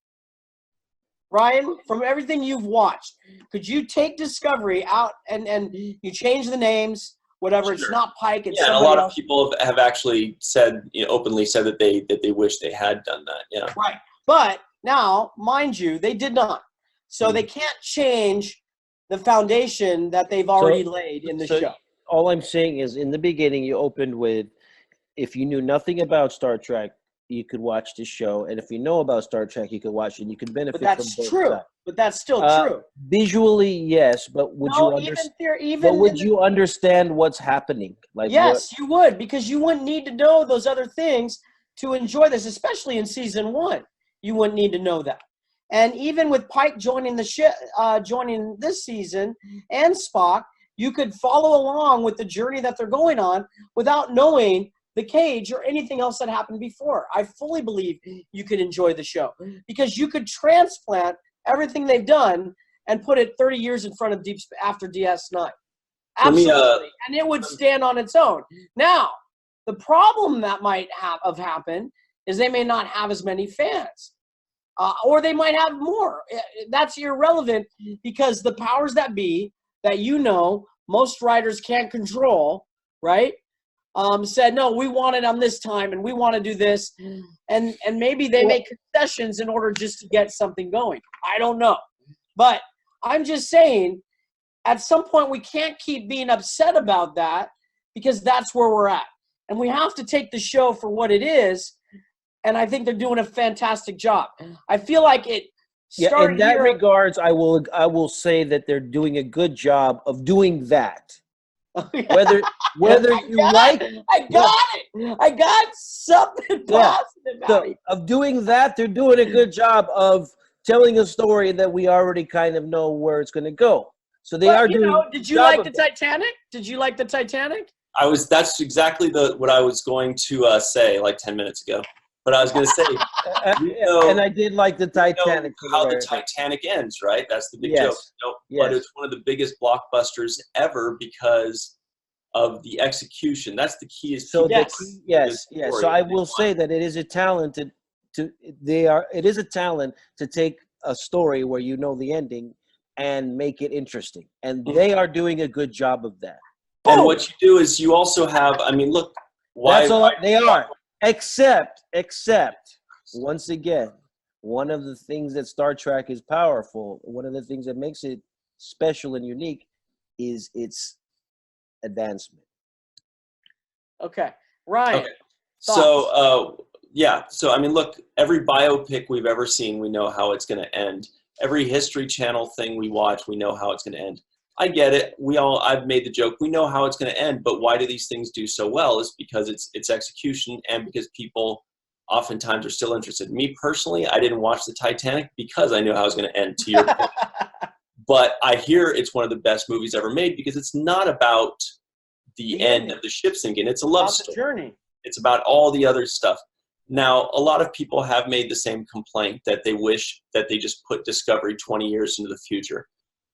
Speaker 4: Ryan, from everything you've watched, could you take Discovery out and you change the names, whatever?
Speaker 2: Sure.
Speaker 4: It's not Pike. It's
Speaker 2: and a
Speaker 4: somebody
Speaker 2: lot
Speaker 4: else.
Speaker 2: of people have actually said, openly said that they wish they had done that. Yeah.
Speaker 4: Right. But now, mind you, they did not. So they can't change the foundation that they've already laid in the show.
Speaker 3: All I'm saying is, in the beginning, you opened with, if you knew nothing about Star Trek, you could watch this show, and if you know about Star Trek, you could watch it, and you could benefit
Speaker 4: But
Speaker 3: from
Speaker 4: that's
Speaker 3: both
Speaker 4: true.
Speaker 3: sides.
Speaker 4: But that's still true.
Speaker 3: Visually, yes, but would you understand what's happening?
Speaker 4: Yes, you would, because you wouldn't need to know those other things to enjoy this, especially in season 1. You wouldn't need to know that. And even with Pike joining the ship, joining this season, and Spock, you could follow along with the journey that they're going on without knowing the cage or anything else that happened before. I fully believe you could enjoy the show because you could transplant everything they've done and put it 30 years in front of after DS9. Absolutely. And it would stand on its own. Now, the problem that might have happened is they may not have as many fans. Or they might have more. That's irrelevant because the powers that be that most writers can't control, right? Said, no, we want it on this time and we want to do this. And maybe they make concessions in order just to get something going. I don't know. But I'm just saying, at some point we can't keep being upset about that because that's where we're at. And we have to take the show for what it is. And I think they're doing a fantastic job. I feel like it started
Speaker 3: in that regards, I will say that they're doing a good job of doing that. Whether you like it.
Speaker 4: I got something positive about it.
Speaker 3: Of doing that, they're doing a good job of telling a story that we already kind of know where it's going to go. So they are doing.
Speaker 4: Did you like the Titanic? Did you like the Titanic?
Speaker 2: That's exactly what I was going to say like 10 minutes ago. But I was going to say,
Speaker 3: and I did like the Titanic.
Speaker 2: How the Titanic ends, right? That's the big joke. But it's one of the biggest blockbusters ever because of the execution. That's the key.
Speaker 3: So I will say that it is a talent it is a talent to take a story where you know the ending and make it interesting, and they are doing a good job of that.
Speaker 2: And what you do is you also have. I mean, look,
Speaker 3: they are. Except, once again, one of the things that Star Trek is powerful, one of the things that makes it special and unique is its advancement.
Speaker 4: Okay. Ryan.
Speaker 2: Okay. So, So, I mean, look, every biopic we've ever seen, we know how it's going to end. Every History Channel thing we watch, we know how it's going to end. I get it. I've made the joke. We know how it's going to end, but why do these things do so well? Is because it's execution and because people oftentimes are still interested. Me personally, I didn't watch the Titanic because I knew how it was going to end, to your point. But I hear it's one of the best movies ever made because it's not about the end of the ship sinking. It's a love story.
Speaker 4: Journey.
Speaker 2: It's about all the other stuff. Now, a lot of people have made the same complaint that they wish that they just put Discovery 20 years into the future.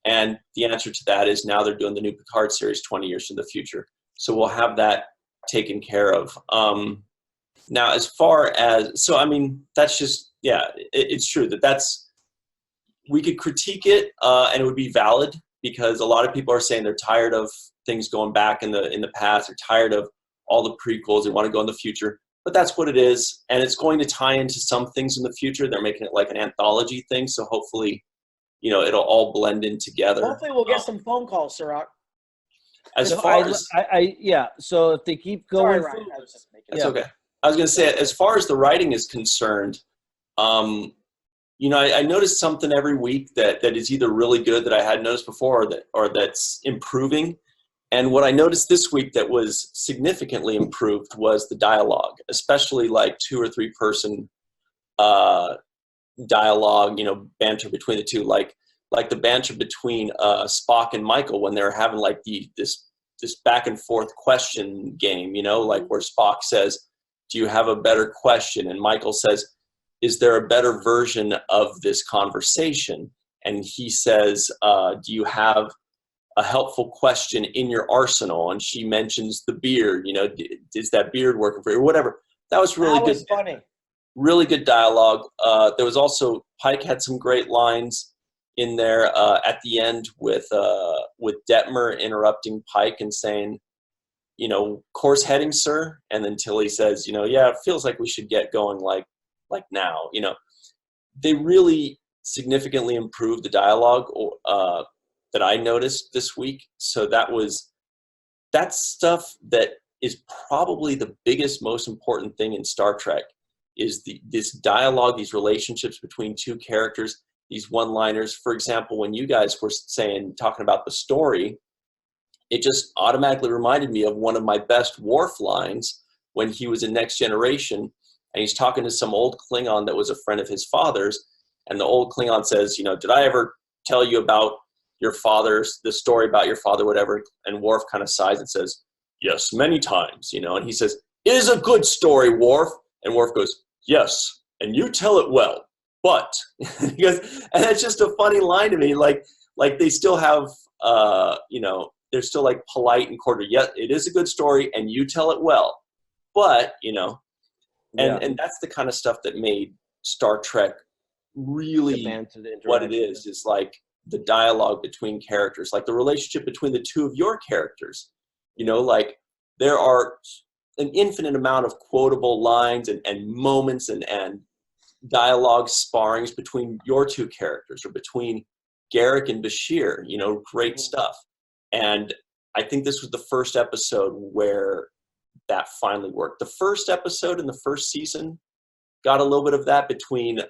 Speaker 2: And the answer to that is now they're doing the new Picard series 20 years in the future. So we'll have that taken care of. Now, as far as, so I mean, that's just, it's true that's, we could critique it and it would be valid because a lot of people are saying they're tired of things going back in the past. They're tired of all the prequels. They want to go in the future. But that's what it is. And it's going to tie into some things in the future. They're making it like an anthology thing. So hopefully, it'll all blend in together.
Speaker 4: Hopefully we'll get some phone calls, Cirroc.
Speaker 2: As far as
Speaker 3: so if they keep going,
Speaker 4: Sorry, Ryan, I was just making
Speaker 2: that's okay. I was going to say, as far as the writing is concerned, I noticed something every week that is either really good that I hadn't noticed before, or that's improving. And what I noticed this week that was significantly improved was the dialogue, especially like 2 or 3 person dialogue, banter between the two, like the banter between Spock and Michael when they're having like this back and forth question game, like where Spock says, "Do you have a better question?" And Michael says, "Is there a better version of this conversation?" And he says, "Do you have a helpful question in your arsenal?" And she mentions the beard, is that beard working for you or whatever. That was really good.
Speaker 4: That was funny.
Speaker 2: Really good dialogue. There was also, Pike had some great lines in there at the end with Detmer interrupting Pike and saying, "Course heading, sir." And then Tilly says, "Yeah, it feels like we should get going like now." They really significantly improved the dialogue that I noticed this week. So that's stuff that is probably the biggest, most important thing in Star Trek is this dialogue, these relationships between 2 characters, these one-liners. For example, when you guys were talking about the story, it just automatically reminded me of one of my best Worf lines when he was in Next Generation, and he's talking to some old Klingon that was a friend of his father's, and the old Klingon says, "Did I ever tell you about the story about your father, whatever?" And Worf kind of sighs and says, "Yes, many times," and he says, "It is a good story, Worf." And Worf goes, "Yes, and you tell it well, but," he goes, and it's just a funny line to me, like they still have, they're still like polite and cordial. Yeah, it is a good story, and you tell it well, but, and that's the kind of stuff that made Star Trek really what it is like the dialogue between characters, like the relationship between the 2 of your characters, like there are an infinite amount of quotable lines and moments and dialogue sparrings between your 2 characters or between Garrick and Bashir, great stuff. And I think this was the first episode where that finally worked. The first episode in the first season got a little bit of that between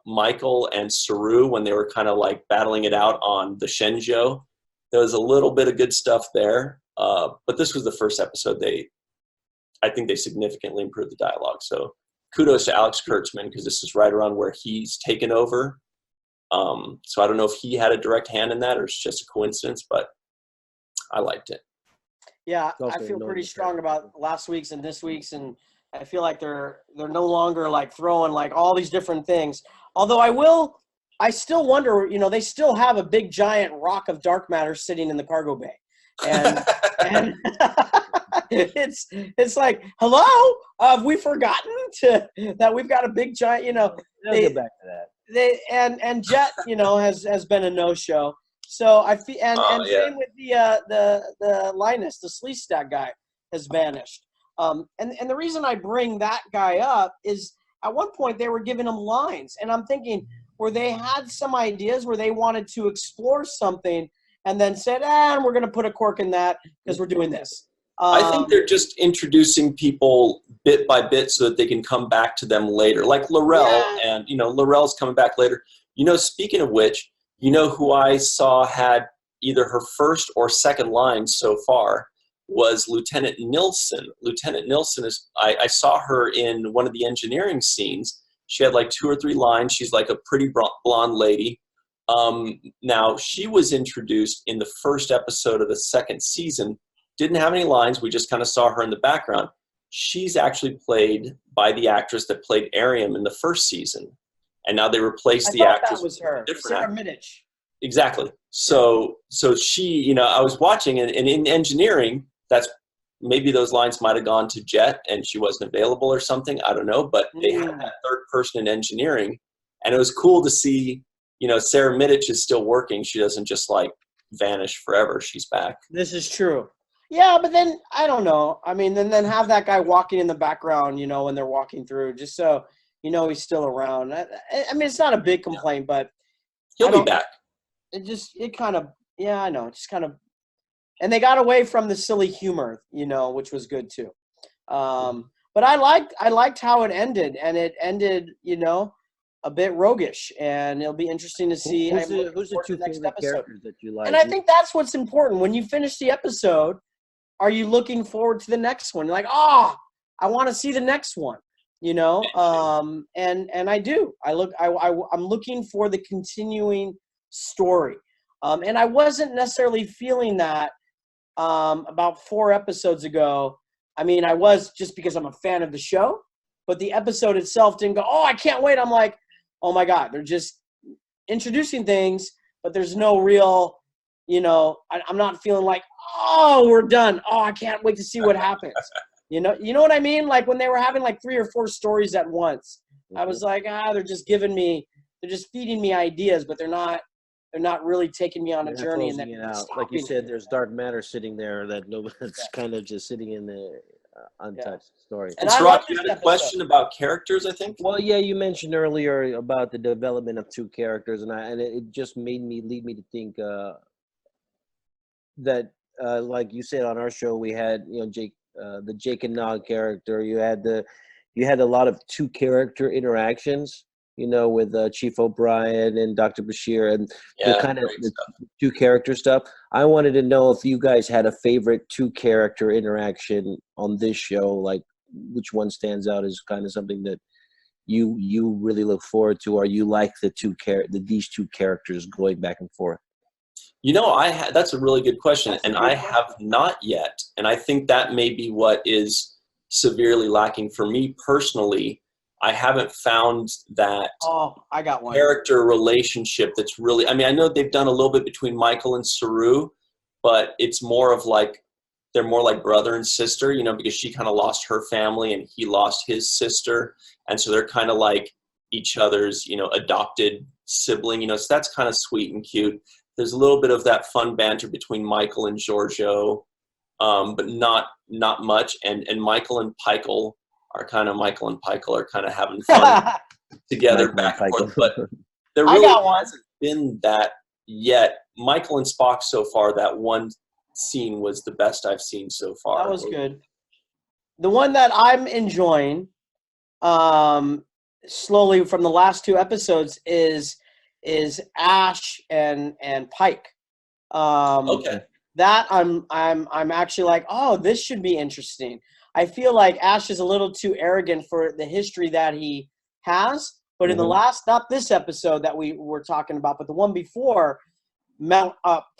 Speaker 2: Michael and Saru when they were kind of like battling it out on the Shenzhou. There was a little bit of good stuff there. But this was the first episode I think they significantly improved the dialogue. So kudos to Alex Kurtzman, because this is right around where he's taken over. So I don't know if he had a direct hand in that or it's just a coincidence, but I liked it.
Speaker 4: Yeah, I feel pretty strong about last week's and this week's, and I feel like they're no longer like throwing like all these different things. Although I still wonder, they still have a big giant rock of dark matter sitting in the cargo bay. And it's like, hello, have we forgotten that we've got a big giant,
Speaker 3: They'll get back to that.
Speaker 4: And Jet, has been a no-show. So I feel, same with the Linus, the Sleestak guy, has vanished. And the reason I bring that guy up is at one point they were giving him lines, and I'm thinking, where they had some ideas where they wanted to explore something, and then said, we're going to put a cork in that because we're doing this.
Speaker 2: I think they're just introducing people bit by bit so that they can come back to them later. Like L'Rell, and, L'Rell's coming back later. Speaking of which, who I saw had either her first or second line so far was Lieutenant Nilsson. Lieutenant Nilsson I saw her in one of the engineering scenes. She had like 2 or 3 lines. She's like a pretty blonde lady. Now, she was introduced in the first episode of the second season. Didn't have any lines. We just kind of saw her in the background. She's actually played by the actress that played Ariam in the first season. And now they replaced the actress.
Speaker 4: That was her, Sarah Middich.
Speaker 2: Exactly. So she, I was watching, and in engineering, that's maybe those lines might have gone to Jet and she wasn't available or something. I don't know. But they had that third person in engineering. And it was cool to see, Sarah Middich is still working. She doesn't just like vanish forever. She's back.
Speaker 4: This is true. Yeah, but then I don't know. I mean, then have that guy walking in the background, you know, when they're walking through, just so you know he's still around. I mean, it's not a big complaint, but
Speaker 2: He'll be back.
Speaker 4: It kind of, yeah, I know. It just kind of, and they got away from the silly humor, you know, which was good too. But I liked how it ended, and it ended, you know, a bit roguish, and it'll be interesting to see
Speaker 3: Who's the two favorite characters that you like?
Speaker 4: And I think that's what's important. When you finish the episode, are you looking forward to the next one? You're like, I want to see the next one, you know? And I do. I'm looking for the continuing story. And I wasn't necessarily feeling that about 4 episodes ago. I mean, I was, just because I'm a fan of the show, but the episode itself didn't go, I can't wait. I'm like, oh my God, they're just introducing things, but there's no real, you know, I'm not feeling like, we're done. I can't wait to see what happens. You know what I mean? Like when they were having like 3 or 4 stories at once, I was like, they're just feeding me ideas, but they're not really taking me on a journey. And then
Speaker 3: like you said, there's dark matter sitting there that's kind of just sitting in the untouched story.
Speaker 2: And Cirroc, you had a question about characters, I think?
Speaker 3: Well, yeah, you mentioned earlier about the development of 2 characters, and it just lead me to think that like you said on our show, we had, you know, Jake, the Jake and Nog character. You had a lot of 2 character interactions, you know, with Chief O'Brien and Dr. Bashir, and the kind of the 2 character stuff. I wanted to know if you guys had a favorite 2 character interaction on this show, like which one stands out as kind of something that you really look forward to, or you like these 2 characters going back and forth.
Speaker 2: You know, that's a really good question, and I have not yet. And I think that may be what is severely lacking for me personally. I haven't found that
Speaker 4: I got one
Speaker 2: character relationship that's really, I mean, I know they've done a little bit between Michael and Saru, but it's more of like, they're more like brother and sister, you know, because she kind of lost her family and he lost his sister. And so they're kind of like each other's, you know, adopted sibling, you know, so that's kind of sweet and cute. There's a little bit of that fun banter between Michael and Giorgio, but not much. And Michael and Peichel are kind of having fun together back and forth. But there really hasn't been that yet. Michael and Spock so far, that one scene was the best I've seen so far.
Speaker 4: That was good. The one that I'm enjoying slowly from the last 2 episodes is Ash and Pike.
Speaker 2: Okay.
Speaker 4: That I'm actually like, this should be interesting. I feel like Ash is a little too arrogant for the history that he has. But in the last, not this episode that we were talking about, but the one before,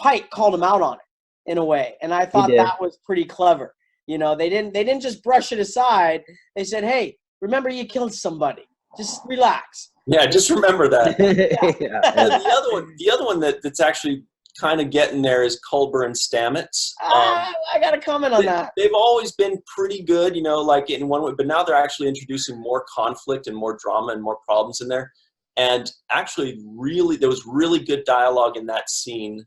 Speaker 4: Pike called him out on it in a way, and I thought that was pretty clever. You know, they didn't just brush it aside. They said, "Hey, remember you killed somebody. Just relax."
Speaker 2: Yeah, just remember that. The other one that's actually kind of getting there is Culber and Stamets.
Speaker 4: I got to comment on that.
Speaker 2: They've always been pretty good, you know, like in one way, but now they're actually introducing more conflict and more drama and more problems in there. And actually, there was really good dialogue in that scene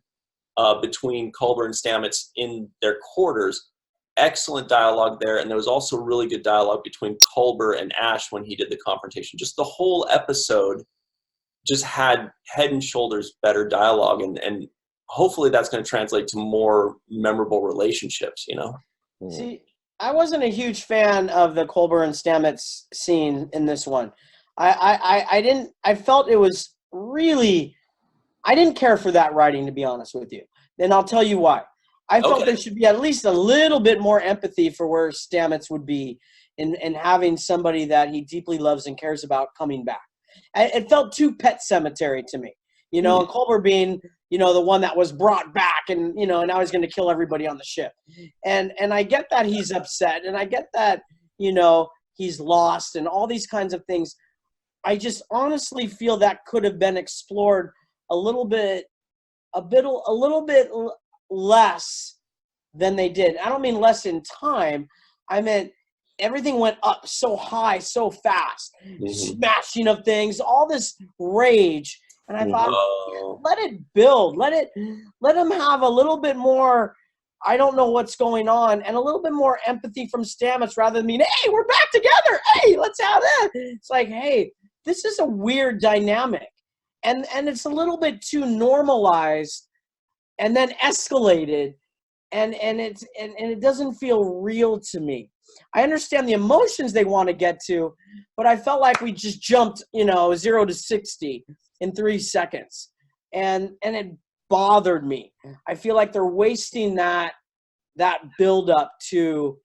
Speaker 2: between Culber and Stamets in their quarters. Excellent dialogue there. And there was also really good dialogue between Culber and Ash when he did the confrontation. Just the whole episode just had head and shoulders better dialogue, and hopefully that's going to translate to more memorable relationships, you know?
Speaker 4: See, I wasn't a huge fan of the Culber and Stamets scene in this one. I felt it was really, I didn't care for that writing, to be honest with you. And I'll tell you why. I felt there should be at least a little bit more empathy for where Stamets would be in having somebody that he deeply loves and cares about coming back. It felt too Pet Cemetery to me, you know, and Culber being, you know, the one that was brought back and, you know, now he's going to kill everybody on the ship. And I get that he's upset, and I get that, you know, he's lost and all these kinds of things. I just honestly feel that could have been explored a little bit less than they did. I don't mean less in time. I meant everything went up so high, so fast, smashing of things, all this rage. And I thought,
Speaker 2: Whoa.
Speaker 4: let it build. Let him have a little bit more, I don't know what's going on, and a little bit more empathy from Stamets rather than hey, we're back together. Hey, let's have that. It's like, hey, this is a weird dynamic. And it's a little bit too normalized and then escalated. And it doesn't feel real to me. I understand the emotions they want to get to, but I felt like we just jumped, 0 to 60 in 3 seconds, and it bothered me. I feel like they're wasting that build up to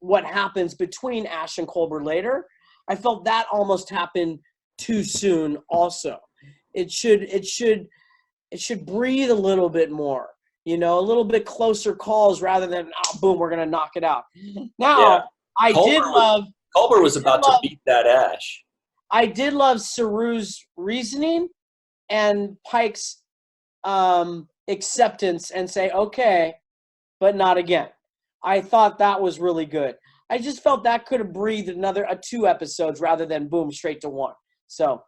Speaker 4: what happens between Ash and Colbert later. I felt that almost happened too soon. Also, it should breathe a little bit more. A little bit closer calls rather than, boom, we're going to knock it out. Now, yeah.
Speaker 2: Colbert was about to beat that Ash.
Speaker 4: I did love Saru's reasoning and Pike's acceptance and say, okay, but not again. I thought that was really good. I just felt that could have breathed another 2 episodes rather than, boom, straight to 1. So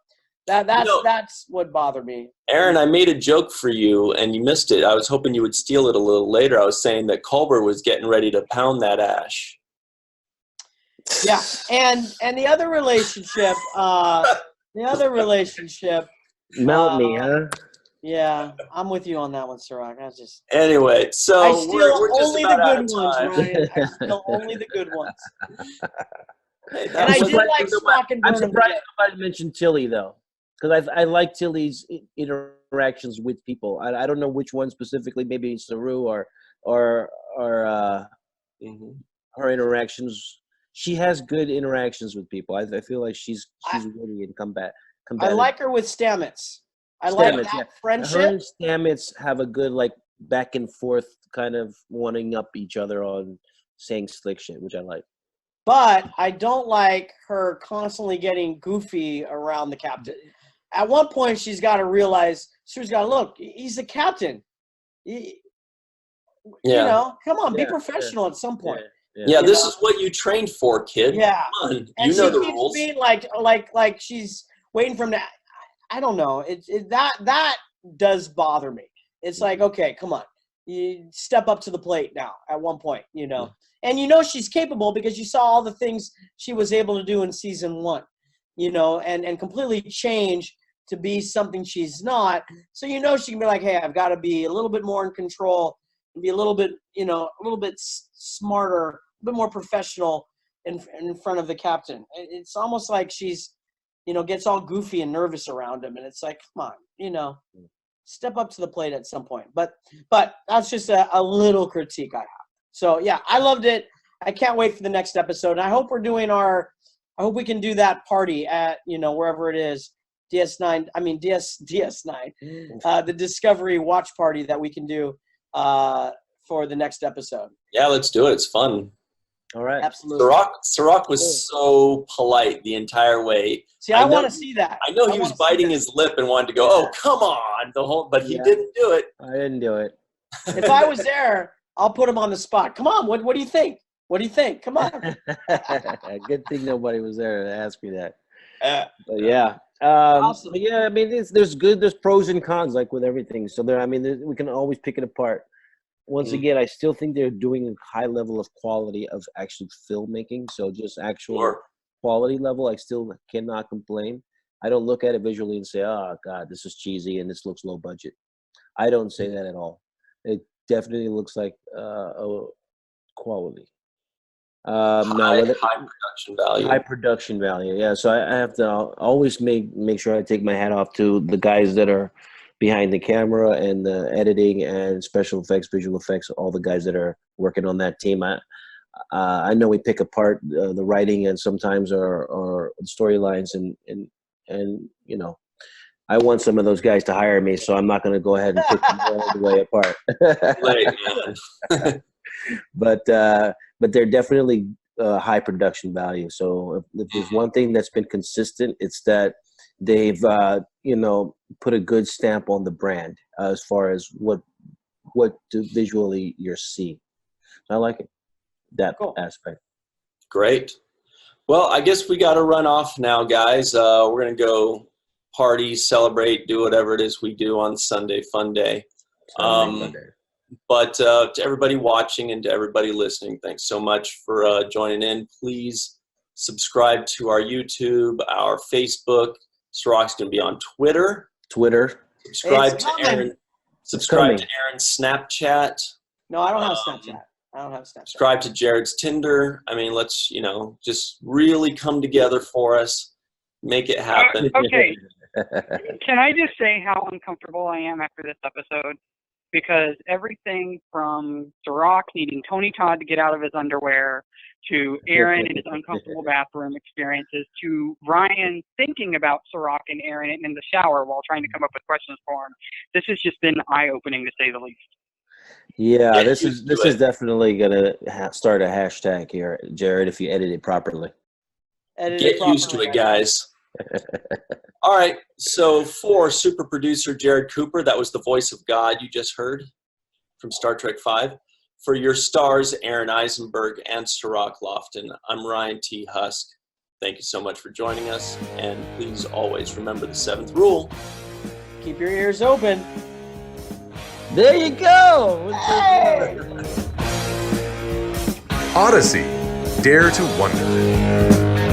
Speaker 4: that's what bothered me.
Speaker 2: Aaron, I made a joke for you, and you missed it. I was hoping you would steal it a little later. I was saying that Colbert was getting ready to pound that Ash.
Speaker 4: Yeah, and the other relationship,
Speaker 3: Melanie, huh?
Speaker 4: Yeah, I'm with you on that one, Cirroc.
Speaker 2: Anyway, so
Speaker 4: I steal
Speaker 2: we're just
Speaker 4: only
Speaker 2: about
Speaker 4: the
Speaker 2: out
Speaker 4: good
Speaker 2: of
Speaker 4: ones,
Speaker 2: time.
Speaker 4: Ryan. I steal only the good ones.
Speaker 2: Hey,
Speaker 4: And I did like Spock and
Speaker 3: I'm
Speaker 4: Burnham.
Speaker 3: surprised nobody mentioned Tilly, though, because I like Tilly's interactions with people. I don't know which one specifically, maybe Saru or her interactions. She has good interactions with people. I feel like she's witty and combative.
Speaker 4: I like her with Stamets. I like that friendship.
Speaker 3: Her and Stamets have a good back and forth kind of wanting up each other on saying slick shit, which I like.
Speaker 4: But I don't like her constantly getting goofy around the captain. At one point, she's got to realize, look, he's the captain. You know, come on, be professional at some point.
Speaker 2: Yeah, this is what you trained for, kid.
Speaker 4: Yeah.
Speaker 2: Come on.
Speaker 4: And
Speaker 2: you know
Speaker 4: she
Speaker 2: the
Speaker 4: keeps
Speaker 2: rules.
Speaker 4: being like she's waiting for him to, I don't know. That does bother me. It's like, okay, come on. You step up to the plate now at one point, And she's capable because you saw all the things she was able to do in season 1, and completely change to be something she's not. So she can be like, hey, I've got to be a little bit more in control and be a little bit, a little bit smarter, a bit more professional in front of the captain. It's almost like she's, gets all goofy and nervous around him. And it's like, come on, step up to the plate at some point. But that's just a little critique I have. So, yeah, I loved it. I can't wait for the next episode. And I hope I hope we can do that party at, wherever it is, DS9, the Discovery watch party that we can do for the next episode.
Speaker 2: Yeah, let's do it. It's fun.
Speaker 3: All right.
Speaker 4: Absolutely.
Speaker 2: Cirroc was so polite the entire way.
Speaker 4: See, I want to see that.
Speaker 2: I know he was biting his lip and wanted to go, oh, come on, but he didn't do it.
Speaker 3: I didn't do it.
Speaker 4: If I was there, I'll put him on the spot. Come on, what do you think? What do you think? Come on.
Speaker 3: Good thing nobody was there to ask me that. But
Speaker 4: awesome.
Speaker 3: But yeah, I mean, there's pros and cons like with everything. So we can always pick it apart. Once again, I still think they're doing a high level of quality of actual filmmaking. So just actual quality level, I still cannot complain. I don't look at it visually and say, oh, God, this is cheesy and this looks low budget. I don't say that at all. It definitely looks like quality.
Speaker 2: High production value.
Speaker 3: High production value, yeah. So I have to always make sure I take my hat off to the guys that are behind the camera and the editing and special effects, visual effects, all the guys that are working on that team. I know we pick apart the writing and sometimes our storylines and I want some of those guys to hire me, so I'm not going to go ahead and pick them all the way apart.
Speaker 2: Right,
Speaker 3: but they're definitely high production value. So if there's one thing that's been consistent, it's that they've put a good stamp on the brand as far as what visually you're seeing. I like it, that aspect.
Speaker 2: Great. Well, I guess we got to run off now, guys. We're going to go party, celebrate, do whatever it is we do on Sunday Fun Day. But to everybody watching and to everybody listening, thanks so much for joining in. Please subscribe to our YouTube, our Facebook. Cirroc's going to be on Twitter. Subscribe to Aaron's Snapchat.
Speaker 4: No, I don't have Snapchat.
Speaker 2: Subscribe to Jarrod's Tinder. I mean, let's, just really come together for us. Make it happen.
Speaker 6: Okay. Can I just say how uncomfortable I am after this episode? Because everything from Cirroc needing Tony Todd to get out of his underwear, to Aaron and his uncomfortable bathroom experiences, to Ryan thinking about Cirroc and Aaron in the shower while trying to come up with questions for him, this has just been eye-opening to say the least.
Speaker 3: Yeah, this is definitely gonna start a hashtag here, Jarrod, if you edit it properly.
Speaker 2: Get used to it, guys. All right, so for super producer Jarrod Cooper, that was the voice of God you just heard from Star Trek V. For your stars, Aron Eisenberg and Cirroc Lofton, I'm Ryan T. Husk. Thank you so much for joining us, and please always remember the 7th rule.
Speaker 4: Keep your ears open.
Speaker 3: There you go.
Speaker 4: Hey!
Speaker 1: Odyssey, Dare to Wonder.